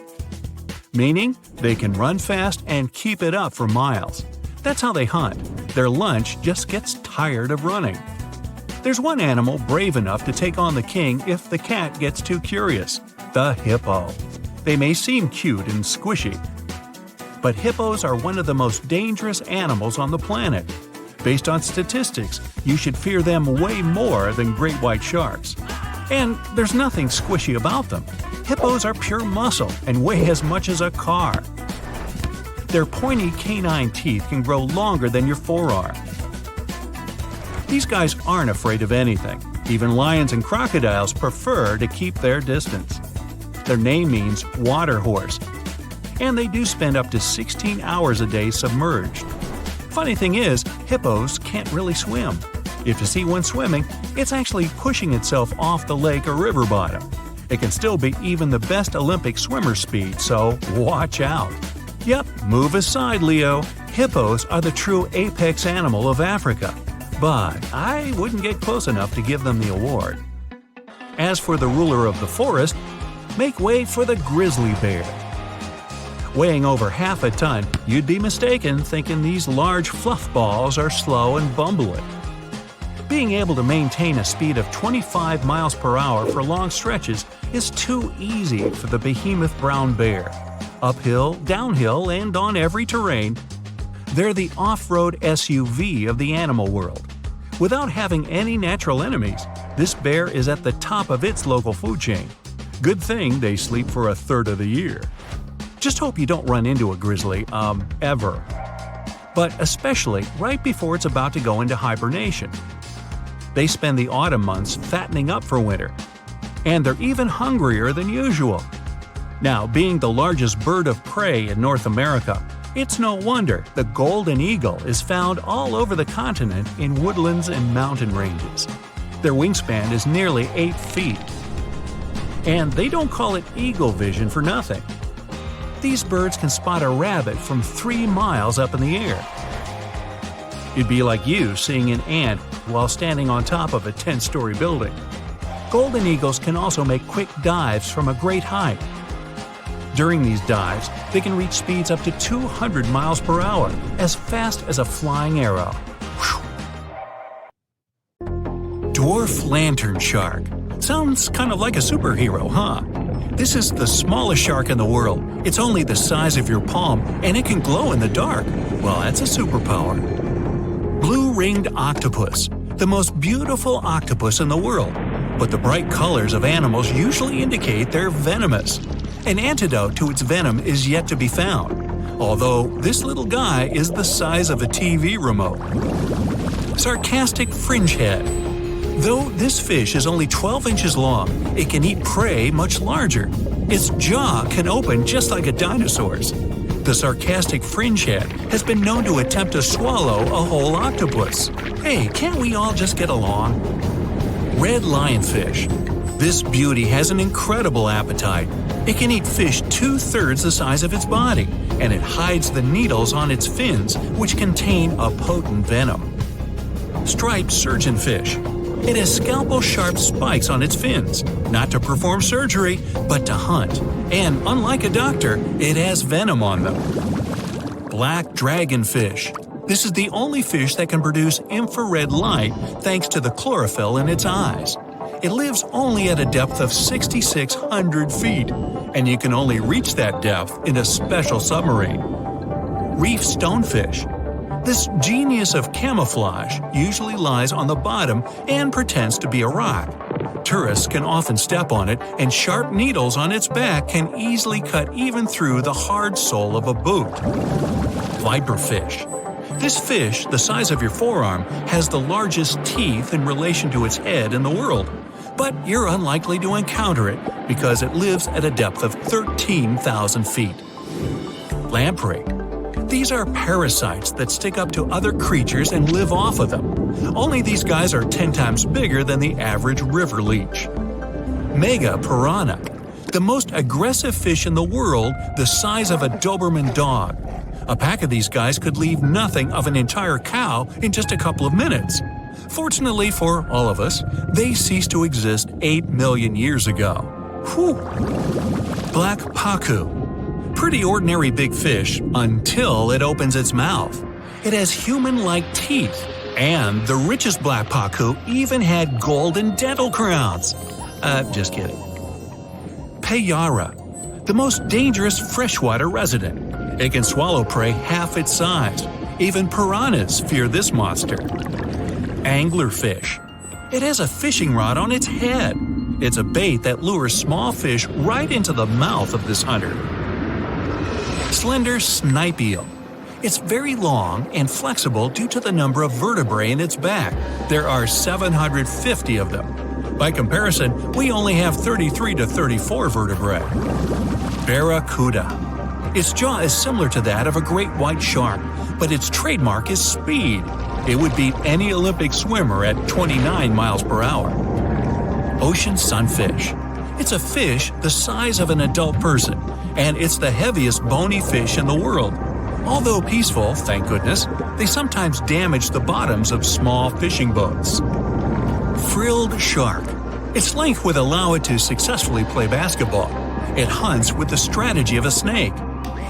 meaning they can run fast and keep it up for miles. That's how they hunt. Their lunch just gets tired of running. There's one animal brave enough to take on the king if the cat gets too curious: the hippo. They may seem cute and squishy, but hippos are one of the most dangerous animals on the planet. Based on statistics, you should fear them way more than great white sharks. And there's nothing squishy about them. Hippos are pure muscle and weigh as much as a car. Their pointy canine teeth can grow longer than your forearm. These guys aren't afraid of anything. Even lions and crocodiles prefer to keep their distance. Their name means water horse, and they do spend up to 16 hours a day submerged. Funny thing is, hippos can't really swim. If you see one swimming, it's actually pushing itself off the lake or river bottom. It can still beat even the best Olympic swimmer speed, so watch out. Yep, move aside, Leo. Hippos are the true apex animal of Africa. But I wouldn't get close enough to give them the award. As for the ruler of the forest, make way for the grizzly bear. Weighing over half a ton, you'd be mistaken thinking these large fluff balls are slow and bumbling. Being able to maintain a speed of 25 miles per hour for long stretches is too easy for the behemoth brown bear. Uphill, downhill, and on every terrain, they're the off-road SUV of the animal world. Without having any natural enemies, this bear is at the top of its local food chain. Good thing they sleep for a third of the year. Just hope you don't run into a grizzly, ever. But especially right before it's about to go into hibernation. They spend the autumn months fattening up for winter. And they're even hungrier than usual. Now, being the largest bird of prey in North America, it's no wonder the golden eagle is found all over the continent in woodlands and mountain ranges. Their wingspan is nearly 8 feet. And they don't call it eagle vision for nothing. These birds can spot a rabbit from 3 miles up in the air. It'd be like you seeing an ant while standing on top of a 10-story building. Golden eagles can also make quick dives from a great height. During these dives, they can reach speeds up to 200 miles per hour, as fast as a flying arrow. Whew. Dwarf lantern shark. Sounds kind of like a superhero, huh? This is the smallest shark in the world. It's only the size of your palm, and it can glow in the dark. Well, that's a superpower. Blue-ringed octopus. The most beautiful octopus in the world. But the bright colors of animals usually indicate they're venomous. An antidote to its venom is yet to be found, although this little guy is the size of a TV remote. Sarcastic fringehead. Though this fish is only 12 inches long, it can eat prey much larger. Its jaw can open just like a dinosaur's. The sarcastic fringehead has been known to attempt to swallow a whole octopus. Hey, can't we all just get along? Red lionfish. This beauty has an incredible appetite. It can eat fish 2/3 the size of its body, and it hides the needles on its fins, which contain a potent venom. Striped surgeonfish. It has scalpel-sharp spikes on its fins, not to perform surgery, but to hunt. And unlike a doctor, it has venom on them. Black dragonfish. This is the only fish that can produce infrared light thanks to the chlorophyll in its eyes. It lives only at a depth of 6,600 feet, and you can only reach that depth in a special submarine. Reef stonefish. This genius of camouflage usually lies on the bottom and pretends to be a rock. Tourists can often step on it, and sharp needles on its back can easily cut even through the hard sole of a boot. Viperfish. This fish, the size of your forearm, has the largest teeth in relation to its head in the world. But you're unlikely to encounter it because it lives at a depth of 13,000 feet. Lamprey. These are parasites that stick up to other creatures and live off of them. Only these guys are 10 times bigger than the average river leech. mega piranha, the most aggressive fish in the world, the size of a Doberman dog. A pack of these guys could leave nothing of an entire cow in just a couple of minutes. Fortunately for all of us, they ceased to exist 8 million years ago. Whew! Black pacu. Pretty ordinary big fish until it opens its mouth. It has human-like teeth, and the richest black pacu even had golden dental crowns. Just kidding. Payara, the most dangerous freshwater resident. It can swallow prey half its size. Even piranhas fear this monster. Anglerfish. It has a fishing rod on its head. It's a bait that lures small fish right into the mouth of this hunter. Slender snipe eel. It's very long and flexible due to the number of vertebrae in its back. There are 750 of them. By comparison, we only have 33 to 34 vertebrae. Barracuda. Its jaw is similar to that of a great white shark, but its trademark is speed. It would beat any Olympic swimmer at 29 miles per hour. Ocean sunfish. It's a fish the size of an adult person, and it's the heaviest bony fish in the world. Although peaceful, thank goodness, they sometimes damage the bottoms of small fishing boats. Frilled shark. Its length would allow it to successfully play basketball. It hunts with the strategy of a snake.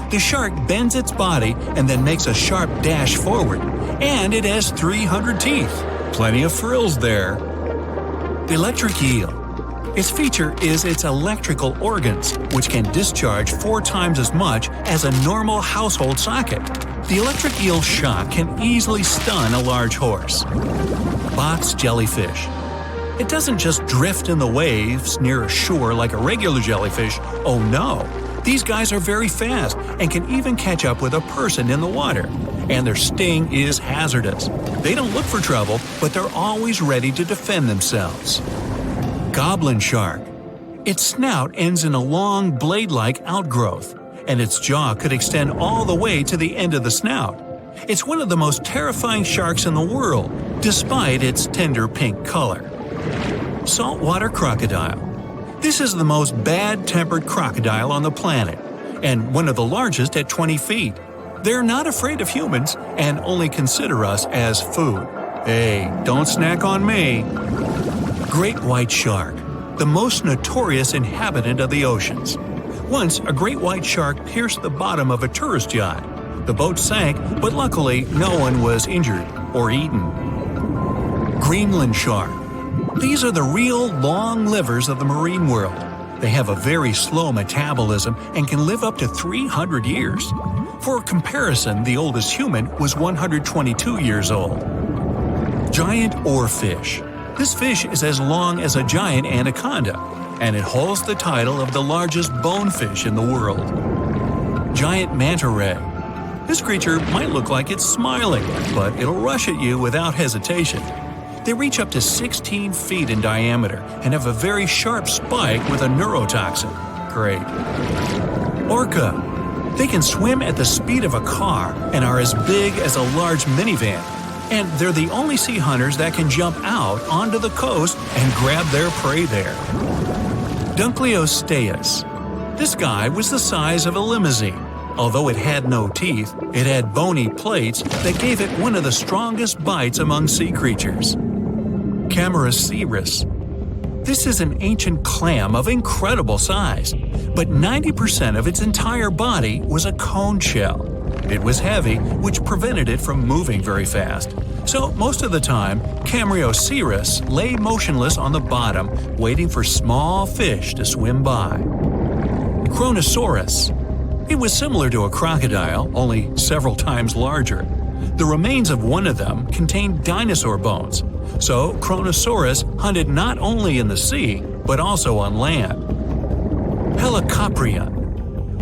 The shark bends its body and then makes a sharp dash forward, and it has 300 teeth. Plenty of frills there. Electric eel. Its feature is its electrical organs, which can discharge 4 times as much as a normal household socket. The electric eel shock can easily stun a large horse. Box jellyfish. It doesn't just drift in the waves near a shore like a regular jellyfish. Oh no! These guys are very fast and can even catch up with a person in the water. And their sting is hazardous. They don't look for trouble, but they're always ready to defend themselves. Goblin shark. Its snout ends in a long blade-like outgrowth, and its jaw could extend all the way to the end of the snout. It's one of the most terrifying sharks in the world, despite its tender pink color. Saltwater crocodile. This is the most bad-tempered crocodile on the planet, and one of the largest at 20 feet. They're not afraid of humans and only consider us as food. Hey, don't snack on me. Great white shark, the most notorious inhabitant of the oceans. Once, a great white shark pierced the bottom of a tourist yacht. The boat sank, but luckily no one was injured or eaten. Greenland shark. These are the real long livers of the marine world. They have a very slow metabolism and can live up to 300 years. For comparison, the oldest human was 122 years old. Giant oarfish. This fish is as long as a giant anaconda, and it holds the title of the largest bonefish in the world. Giant manta ray. This creature might look like it's smiling, but it'll rush at you without hesitation. They reach up to 16 feet in diameter and have a very sharp spike with a neurotoxin. Great. Orca. They can swim at the speed of a car and are as big as a large minivan. And they're the only sea hunters that can jump out onto the coast and grab their prey there. Dunkleosteus. This guy was the size of a limousine. Although it had no teeth, it had bony plates that gave it one of the strongest bites among sea creatures. Camaraceris. This is an ancient clam of incredible size, but 90% of its entire body was a cone shell. It was heavy, which prevented it from moving very fast. So most of the time, Camaraceris lay motionless on the bottom, waiting for small fish to swim by. Kronosaurus. It was similar to a crocodile, only several times larger. The remains of one of them contained dinosaur bones, so Kronosaurus hunted not only in the sea, but also on land. Helicoprion.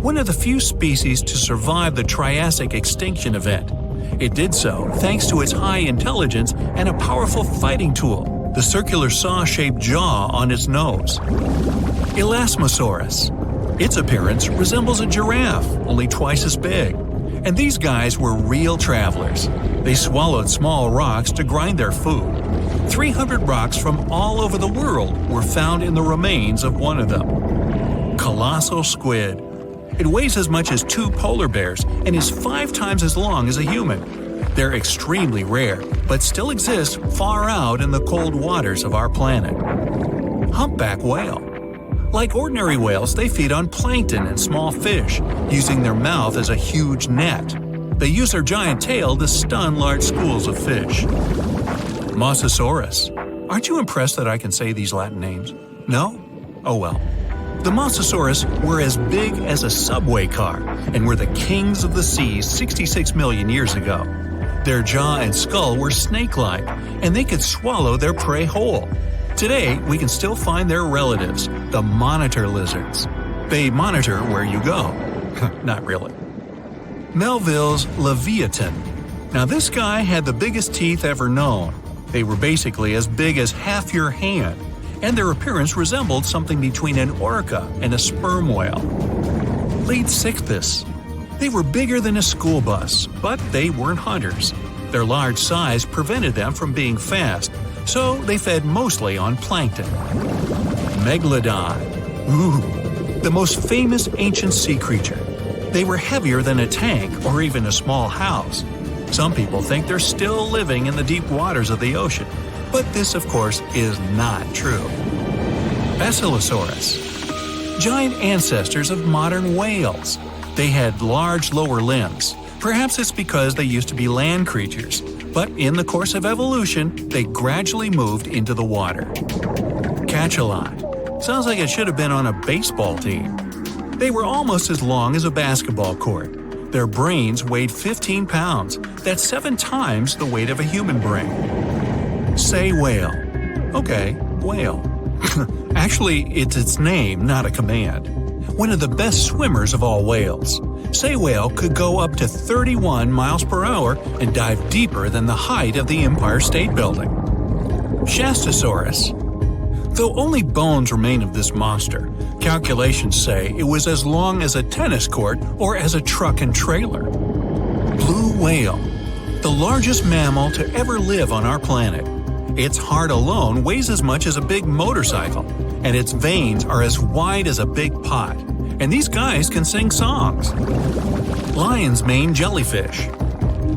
One of the few species to survive the Triassic extinction event. It did so thanks to its high intelligence and a powerful fighting tool, the circular saw-shaped jaw on its nose. Elasmosaurus. Its appearance resembles a giraffe, only twice as big. And these guys were real travelers. They swallowed small rocks to grind their food. 300 rocks from all over the world were found in the remains of one of them. Colossal squid. It weighs as much as 2 polar bears and is 5 times as long as a human. They're extremely rare, but still exist far out in the cold waters of our planet. Humpback whale. Like ordinary whales, they feed on plankton and small fish, using their mouth as a huge net. They use their giant tail to stun large schools of fish. Mosasaurus. Aren't you impressed that I can say these Latin names? No? Oh well. The Mosasaurus were as big as a subway car and were the kings of the seas 66 million years ago. Their jaw and skull were snake-like, and they could swallow their prey whole. Today, we can still find their relatives, the monitor lizards. They monitor where you go. Not really. Melville's Leviathan. Now this guy had the biggest teeth ever known. They were basically as big as half your hand, and their appearance resembled something between an orca and a sperm whale. Leadsichthys. They were bigger than a school bus, but they weren't hunters. Their large size prevented them from being fast, so they fed mostly on plankton. Megalodon. Ooh, the most famous ancient sea creature. They were heavier than a tank or even a small house. Some people think they're still living in the deep waters of the ocean, but this, of course, is not true. Basilosaurus. Giant ancestors of modern whales. They had large lower limbs. Perhaps it's because they used to be land creatures, but in the course of evolution, they gradually moved into the water. Cachalot. Sounds like it should have been on a baseball team. They were almost as long as a basketball court. Their brains weighed 15 pounds. That's 7 times the weight of a human brain. Say whale. Okay, whale. Actually, it's its name, not a command. One of the best swimmers of all whales. Say whale could go up to 31 miles per hour and dive deeper than the height of the Empire State Building. Shastosaurus. Though only bones remain of this monster, calculations say it was as long as a tennis court or as a truck and trailer. Blue whale. The largest mammal to ever live on our planet. Its heart alone weighs as much as a big motorcycle, and its veins are as wide as a big pot. And these guys can sing songs. Lion's mane jellyfish.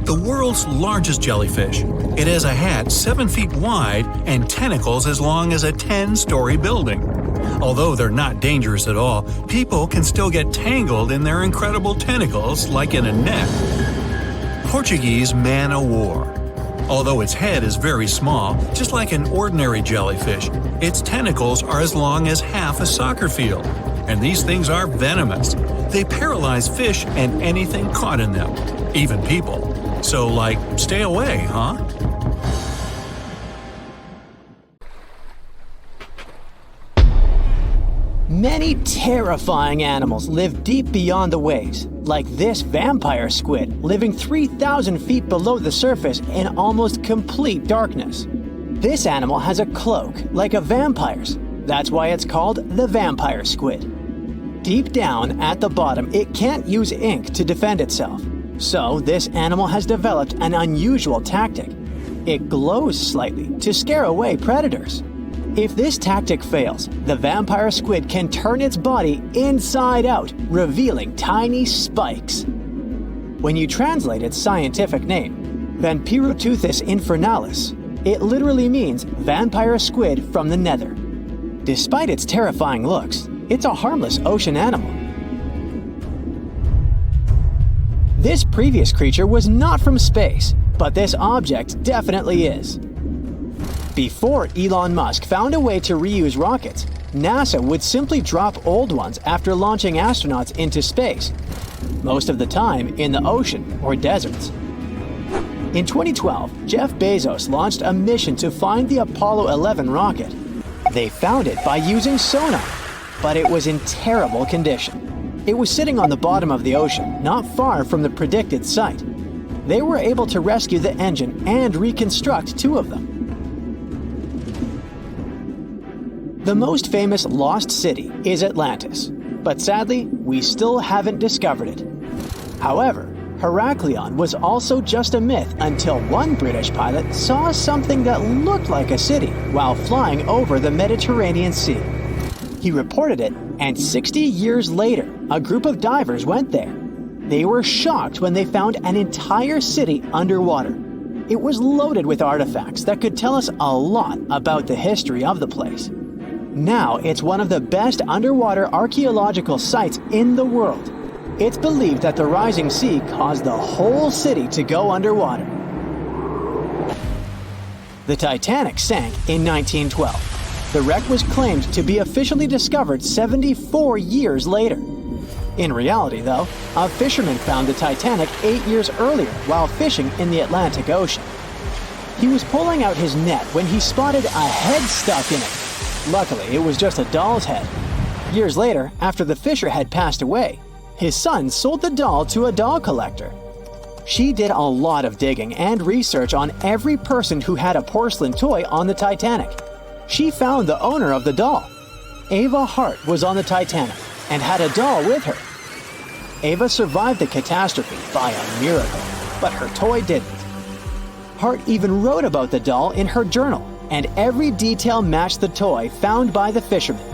The world's largest jellyfish. It has a hat 7 feet wide and tentacles as long as a 10-story building. Although they're not dangerous at all, people can still get tangled in their incredible tentacles like in a net. Portuguese man-o'-war. Although its head is very small, just like an ordinary jellyfish, its tentacles are as long as half a soccer field. And these things are venomous. They paralyze fish and anything caught in them, even people. So, stay away, huh? Many terrifying animals live deep beyond the waves, like this vampire squid living 3,000 feet below the surface in almost complete darkness. This animal has a cloak, like a vampire's. That's why it's called the vampire squid. Deep down at the bottom, it can't use ink to defend itself. So this animal has developed an unusual tactic. It glows slightly to scare away predators. If this tactic fails, the vampire squid can turn its body inside out, revealing tiny spikes. When you translate its scientific name, Vampiroteuthis infernalis, it literally means vampire squid from the nether. Despite its terrifying looks, it's a harmless ocean animal. This previous creature was not from space, but this object definitely is. Before Elon Musk found a way to reuse rockets, NASA would simply drop old ones after launching astronauts into space, most of the time in the ocean or deserts. In 2012, Jeff Bezos launched a mission to find the Apollo 11 rocket. They found it by using sonar, but it was in terrible condition. It was sitting on the bottom of the ocean, not far from the predicted site. They were able to rescue the engine and reconstruct 2 of them. The most famous lost city is Atlantis, but sadly, we still haven't discovered it. However, Heraklion was also just a myth until one British pilot saw something that looked like a city while flying over the Mediterranean Sea. He reported it, and 60 years later, a group of divers went there. They were shocked when they found an entire city underwater. It was loaded with artifacts that could tell us a lot about the history of the place. Now it's one of the best underwater archaeological sites in the world. It's believed that the rising sea caused the whole city to go underwater. The Titanic sank in 1912. The wreck was claimed to be officially discovered 74 years later. In reality, though, a fisherman found the Titanic 8 years earlier while fishing in the Atlantic Ocean. He was pulling out his net when he spotted a head stuck in it. Luckily, it was just a doll's head. Years later, after the fisher had passed away, his son sold the doll to a doll collector. She did a lot of digging and research on every person who had a porcelain toy on the Titanic. She found the owner of the doll. Ava Hart was on the Titanic and had a doll with her. Ava survived the catastrophe by a miracle, but her toy didn't. Hart even wrote about the doll in her journal, and every detail matched the toy found by the fisherman.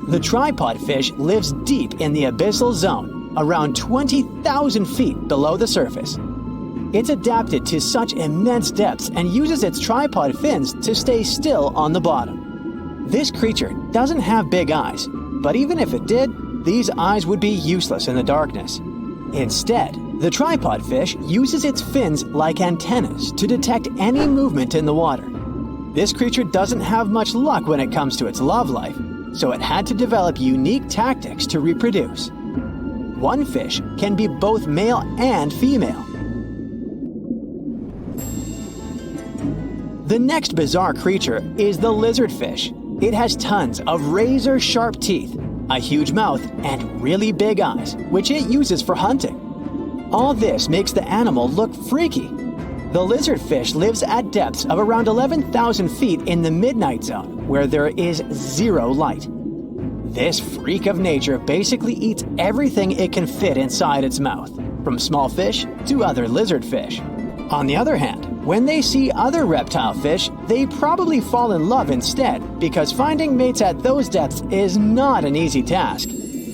The tripod fish lives deep in the abyssal zone, around 20,000 feet below the surface. It's adapted to such immense depths and uses its tripod fins to stay still on the bottom. This creature doesn't have big eyes, but even if it did, these eyes would be useless in the darkness. Instead, the tripod fish uses its fins like antennas to detect any movement in the water. This creature doesn't have much luck when it comes to its love life, so it had to develop unique tactics to reproduce. One fish can be both male and female. The next bizarre creature is the lizardfish. It has tons of razor-sharp teeth, a huge mouth, and really big eyes, which it uses for hunting. All this makes the animal look freaky. The lizardfish lives at depths of around 11,000 feet in the midnight zone, where there is zero light. This freak of nature basically eats everything it can fit inside its mouth, from small fish to other lizardfish. On the other hand, when they see other reptile fish, they probably fall in love instead, because finding mates at those depths is not an easy task.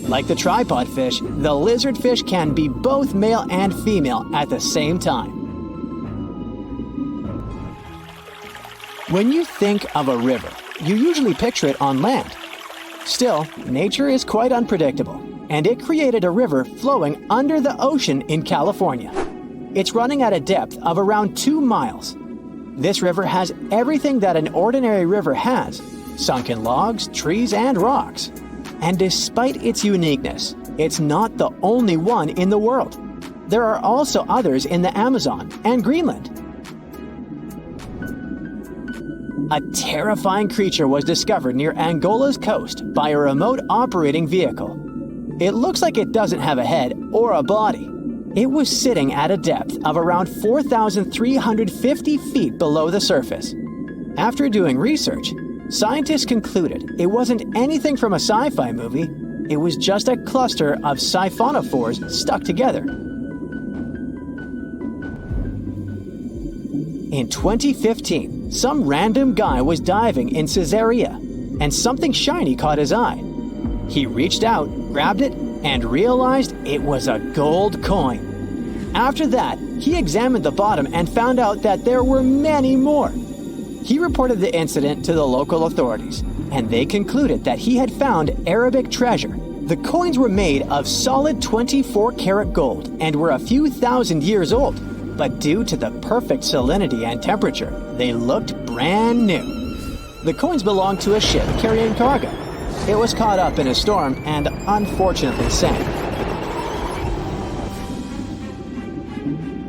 Like the tripod fish, the lizardfish can be both male and female at the same time. When you think of a river, you usually picture it on land. Still, nature is quite unpredictable, and it created a river flowing under the ocean in California. It's running at a depth of around 2 miles. This river has everything that an ordinary river has: sunken logs, trees, and rocks. And despite its uniqueness, it's not the only one in the world. There are also others in the Amazon and Greenland. A terrifying creature was discovered near Angola's coast by a remote operating vehicle. It looks like it doesn't have a head or a body. It was sitting at a depth of around 4,350 feet below the surface. After doing research, scientists concluded it wasn't anything from a sci-fi movie. It was just a cluster of siphonophores stuck together. In 2015, some random guy was diving in Caesarea, and something shiny caught his eye. He reached out, grabbed it, and realized it was a gold coin. After that, he examined the bottom and found out that there were many more. He reported the incident to the local authorities, and they concluded that he had found Arabic treasure. The coins were made of solid 24-karat gold and were a few thousand years old, but due to the perfect salinity and temperature, they looked brand new. The coins belonged to a ship carrying cargo. It was caught up in a storm and unfortunately sank.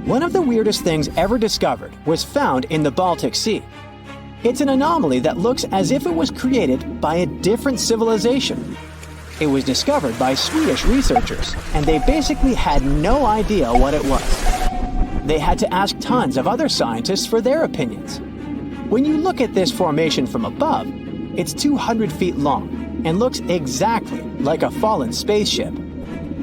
One of the weirdest things ever discovered was found in the Baltic Sea. It's an anomaly that looks as if it was created by a different civilization. It was discovered by Swedish researchers, and they basically had no idea what it was. They had to ask tons of other scientists for their opinions. When you look at this formation from above, it's 200 feet long and looks exactly like a fallen spaceship.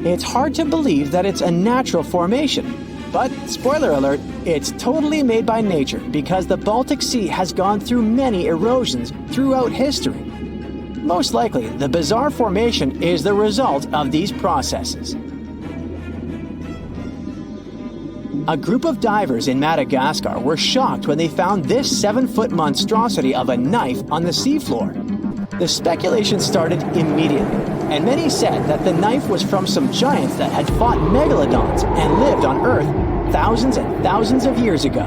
It's hard to believe that it's a natural formation. But, spoiler alert, it's totally made by nature because the Baltic Sea has gone through many erosions throughout history. Most likely, the bizarre formation is the result of these processes. A group of divers in Madagascar were shocked when they found this 7-foot monstrosity of a knife on the seafloor. The speculation started immediately, and many said that the knife was from some giants that had fought megalodons and lived on Earth thousands and thousands of years ago.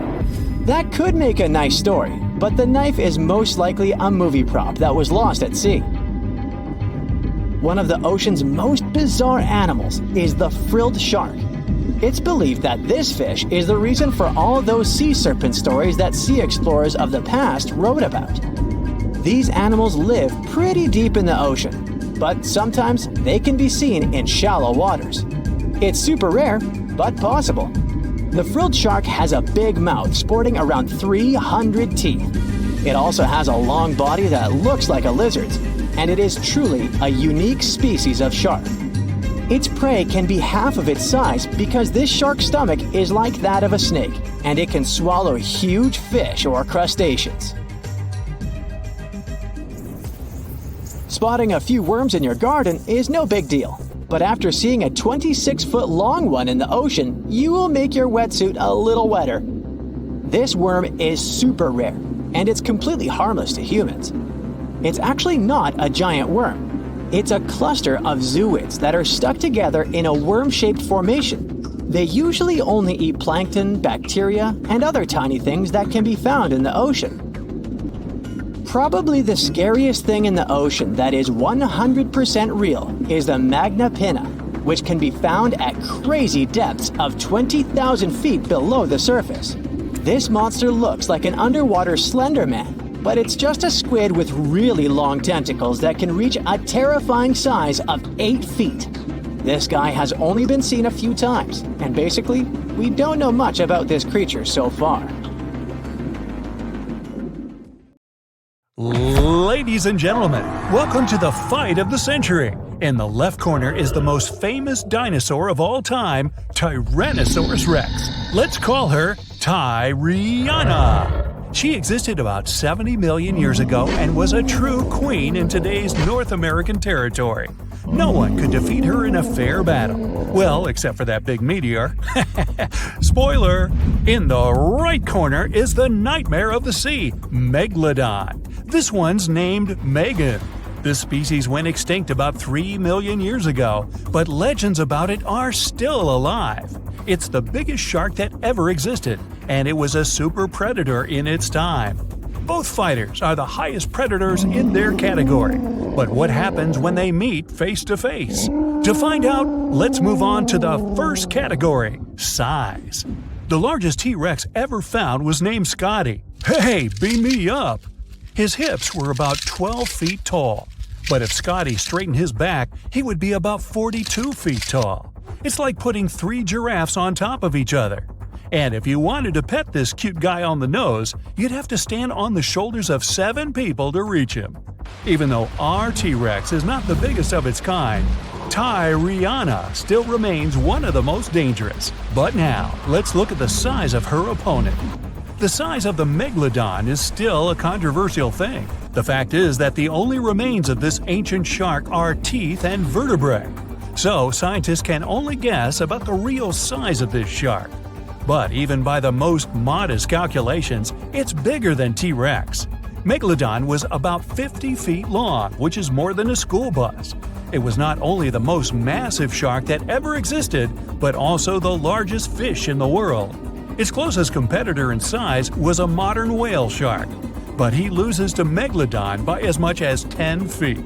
That could make a nice story, but the knife is most likely a movie prop that was lost at sea. One of the ocean's most bizarre animals is the frilled shark. It's believed that this fish is the reason for all those sea serpent stories that sea explorers of the past wrote about. These animals live pretty deep in the ocean, but sometimes they can be seen in shallow waters. It's super rare, but possible. The frilled shark has a big mouth sporting around 300 teeth. It also has a long body that looks like a lizard's, and it is truly a unique species of shark. Its prey can be half of its size because this shark's stomach is like that of a snake, and it can swallow huge fish or crustaceans. Spotting a few worms in your garden is no big deal, but after seeing a 26-foot long one in the ocean, you will make your wetsuit a little wetter. This worm is super rare, and it's completely harmless to humans. It's actually not a giant worm. It's a cluster of zooids that are stuck together in a worm-shaped formation. They usually only eat plankton, bacteria, and other tiny things that can be found in the ocean. Probably the scariest thing in the ocean that is 100% real is the magna pinna, which can be found at crazy depths of 20,000 feet below the surface. This monster looks like an underwater Slender Man, but it's just a squid with really long tentacles that can reach a terrifying size of 8 feet. This guy has only been seen a few times, and basically, we don't know much about this creature so far. Ladies and gentlemen, welcome to the fight of the century. In the left corner is the most famous dinosaur of all time, Tyrannosaurus Rex. Let's call her Tyriana. She existed about 70 million years ago and was a true queen in today's North American territory. No one could defeat her in a fair battle. Well, except for that big meteor. Spoiler! In the right corner is the nightmare of the sea, Megalodon. This one's named Megan. This species went extinct about 3 million years ago, but legends about it are still alive. It's the biggest shark that ever existed, and it was a super predator in its time. Both fighters are the highest predators in their category. But what happens when they meet face to face? To find out, let's move on to the first category, size. The largest T-Rex ever found was named Scotty. Hey, beam me up! His hips were about 12 feet tall. But if Scotty straightened his back, he would be about 42 feet tall. It's like putting 3 giraffes on top of each other. And if you wanted to pet this cute guy on the nose, you'd have to stand on the shoulders of 7 people to reach him. Even though our T-Rex is not the biggest of its kind, Tyriana still remains one of the most dangerous. But now, let's look at the size of her opponent. The size of the Megalodon is still a controversial thing. The fact is that the only remains of this ancient shark are teeth and vertebrae. So scientists can only guess about the real size of this shark. But even by the most modest calculations, it's bigger than T-Rex. Megalodon was about 50 feet long, which is more than a school bus. It was not only the most massive shark that ever existed, but also the largest fish in the world. Its closest competitor in size was a modern whale shark, but he loses to Megalodon by as much as 10 feet.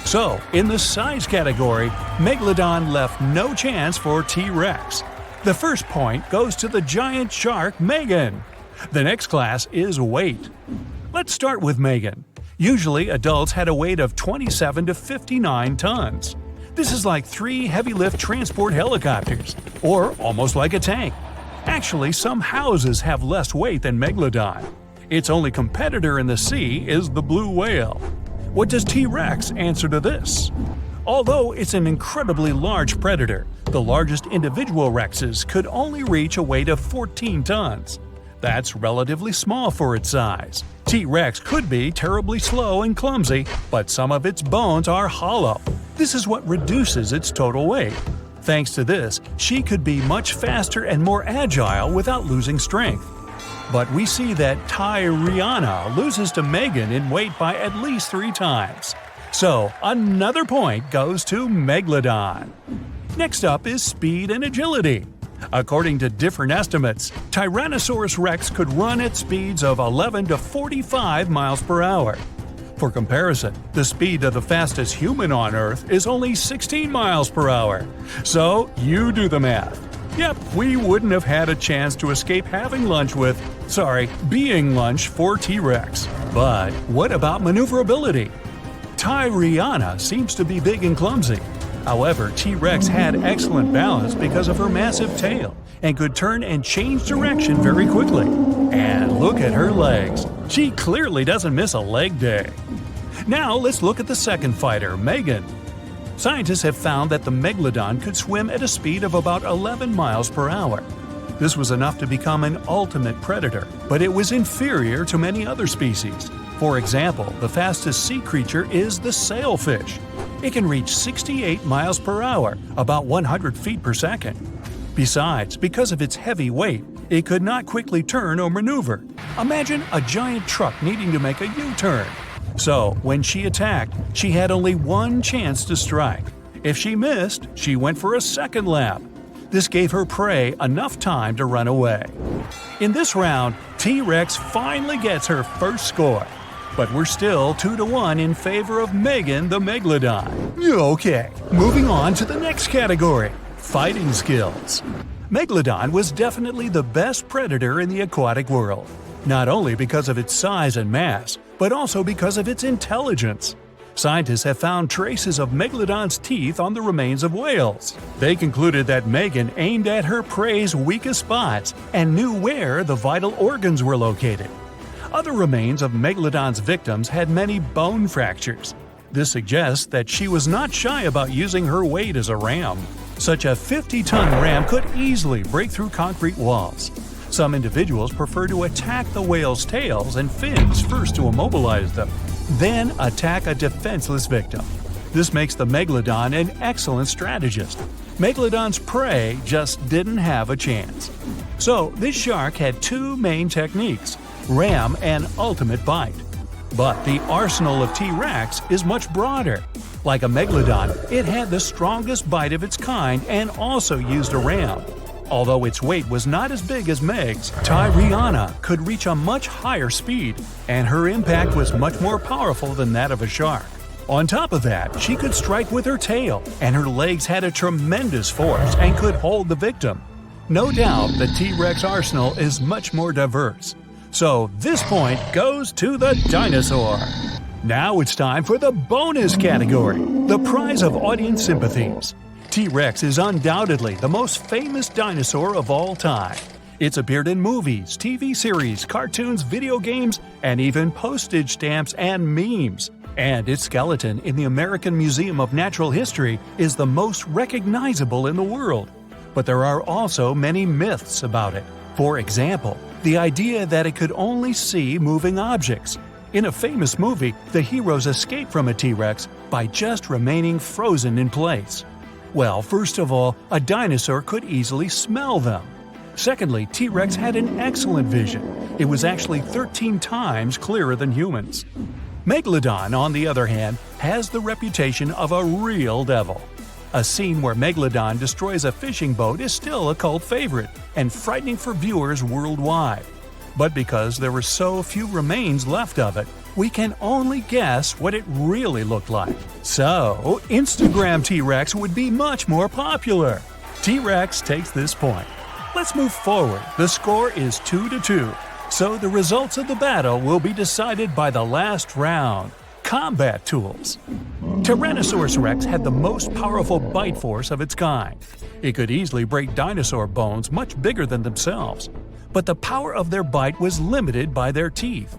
So, in the size category, Megalodon left no chance for T-Rex. The first point goes to the giant shark Megan. The next class is weight. Let's start with Megan. Usually, adults had a weight of 27 to 59 tons. This is like 3 heavy-lift transport helicopters, or almost like a tank. Actually, some houses have less weight than Megalodon. Its only competitor in the sea is the blue whale. What does T-Rex answer to this? Although it's an incredibly large predator, the largest individual rexes could only reach a weight of 14 tons. That's relatively small for its size. T-Rex could be terribly slow and clumsy, but some of its bones are hollow. This is what reduces its total weight. Thanks to this, she could be much faster and more agile without losing strength. But we see that Tyriana loses to Megan in weight by at least 3 times. So, another point goes to Megalodon. Next up is speed and agility. According to different estimates, Tyrannosaurus rex could run at speeds of 11 to 45 miles per hour. For comparison, the speed of the fastest human on Earth is only 16 miles per hour. So, you do the math. Yep, we wouldn't have had a chance to escape being lunch for T-Rex. But what about maneuverability? Tyriana seems to be big and clumsy. However, T-Rex had excellent balance because of her massive tail and could turn and change direction very quickly. And look at her legs. She clearly doesn't miss a leg day. Now let's look at the second fighter, Megan. Scientists have found that the Megalodon could swim at a speed of about 11 miles per hour. This was enough to become an ultimate predator, but it was inferior to many other species. For example, the fastest sea creature is the sailfish. It can reach 68 miles per hour, about 100 feet per second. Besides, because of its heavy weight, it could not quickly turn or maneuver. Imagine a giant truck needing to make a U-turn. So, when she attacked, she had only one chance to strike. If she missed, she went for a second lap. This gave her prey enough time to run away. In this round, T-Rex finally gets her first score. But we're still 2-1 in favor of Megan the Megalodon. Okay, moving on to the next category, fighting skills. Megalodon was definitely the best predator in the aquatic world, not only because of its size and mass, but also because of its intelligence. Scientists have found traces of Megalodon's teeth on the remains of whales. They concluded that Megan aimed at her prey's weakest spots and knew where the vital organs were located. Other remains of Megalodon's victims had many bone fractures. This suggests that she was not shy about using her weight as a ram. Such a 50-ton ram could easily break through concrete walls. Some individuals prefer to attack the whale's tails and fins first to immobilize them, then attack a defenseless victim. This makes the Megalodon an excellent strategist. Megalodon's prey just didn't have a chance. So, this shark had 2 main techniques: ram and ultimate bite. But the arsenal of T-Rex is much broader. Like a Megalodon, it had the strongest bite of its kind and also used a ram. Although its weight was not as big as Meg's, Tyriana could reach a much higher speed, and her impact was much more powerful than that of a shark. On top of that, she could strike with her tail, and her legs had a tremendous force and could hold the victim. No doubt the T-Rex arsenal is much more diverse. So this point goes to the dinosaur. Now it's time for the bonus category, the prize of audience sympathies. T-Rex is undoubtedly the most famous dinosaur of all time. It's appeared in movies, TV series, cartoons, video games, and even postage stamps and memes. And its skeleton in the American Museum of Natural History is the most recognizable in the world. But there are also many myths about it. For example, the idea that it could only see moving objects. In a famous movie, the heroes escape from a T-Rex by just remaining frozen in place. Well, first of all, a dinosaur could easily smell them. Secondly, T-Rex had an excellent vision. It was actually 13 times clearer than humans. Megalodon, on the other hand, has the reputation of a real devil. A scene where Megalodon destroys a fishing boat is still a cult favorite and frightening for viewers worldwide. But because there were so few remains left of it, we can only guess what it really looked like. So, Instagram T-Rex would be much more popular. T-Rex takes this point. Let's move forward. The score is 2-2. So the results of the battle will be decided by the last round. Combat tools. Tyrannosaurus rex had the most powerful bite force of its kind. It could easily break dinosaur bones much bigger than themselves. But the power of their bite was limited by their teeth.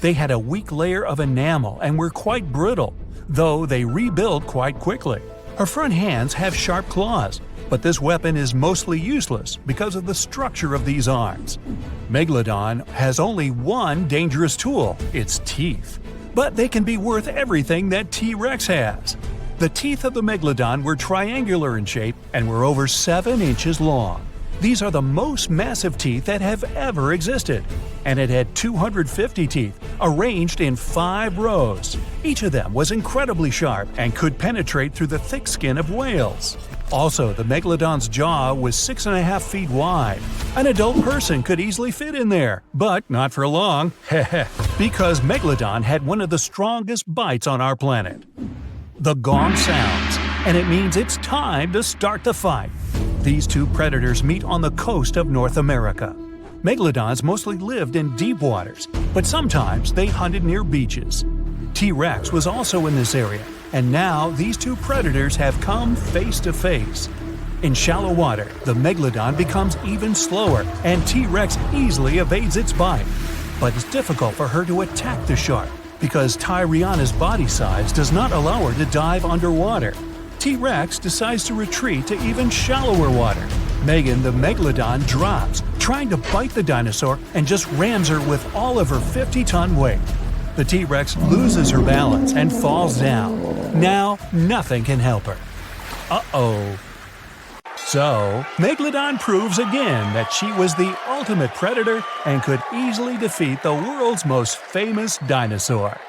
They had a weak layer of enamel and were quite brittle. though they rebuild quite quickly. Her front hands have sharp claws, but this weapon is mostly useless because of the structure of these arms. Megalodon has only one dangerous tool, its teeth. But they can be worth everything that T-Rex has. The teeth of the Megalodon were triangular in shape and were over 7 inches long. These are the most massive teeth that have ever existed, and it had 250 teeth, arranged in 5 rows. Each of them was incredibly sharp and could penetrate through the thick skin of whales. Also, the Megalodon's jaw was 6.5 feet wide. An adult person could easily fit in there, but not for long, because Megalodon had one of the strongest bites on our planet. The gong sounds, and it means it's time to start the fight. These two predators meet on the coast of North America. Megalodons mostly lived in deep waters, but sometimes they hunted near beaches. T-Rex was also in this area, and now these two predators have come face to face. In shallow water, the Megalodon becomes even slower, and T-Rex easily evades its bite. But it's difficult for her to attack the shark, because Tyriana's body size does not allow her to dive underwater. T-Rex decides to retreat to even shallower water. Megan the Megalodon drops, trying to bite the dinosaur, and just rams her with all of her 50-ton weight. The T-Rex loses her balance and falls down. Now, nothing can help her. Uh-oh. So, Megalodon proves again that she was the ultimate predator and could easily defeat the world's most famous dinosaur.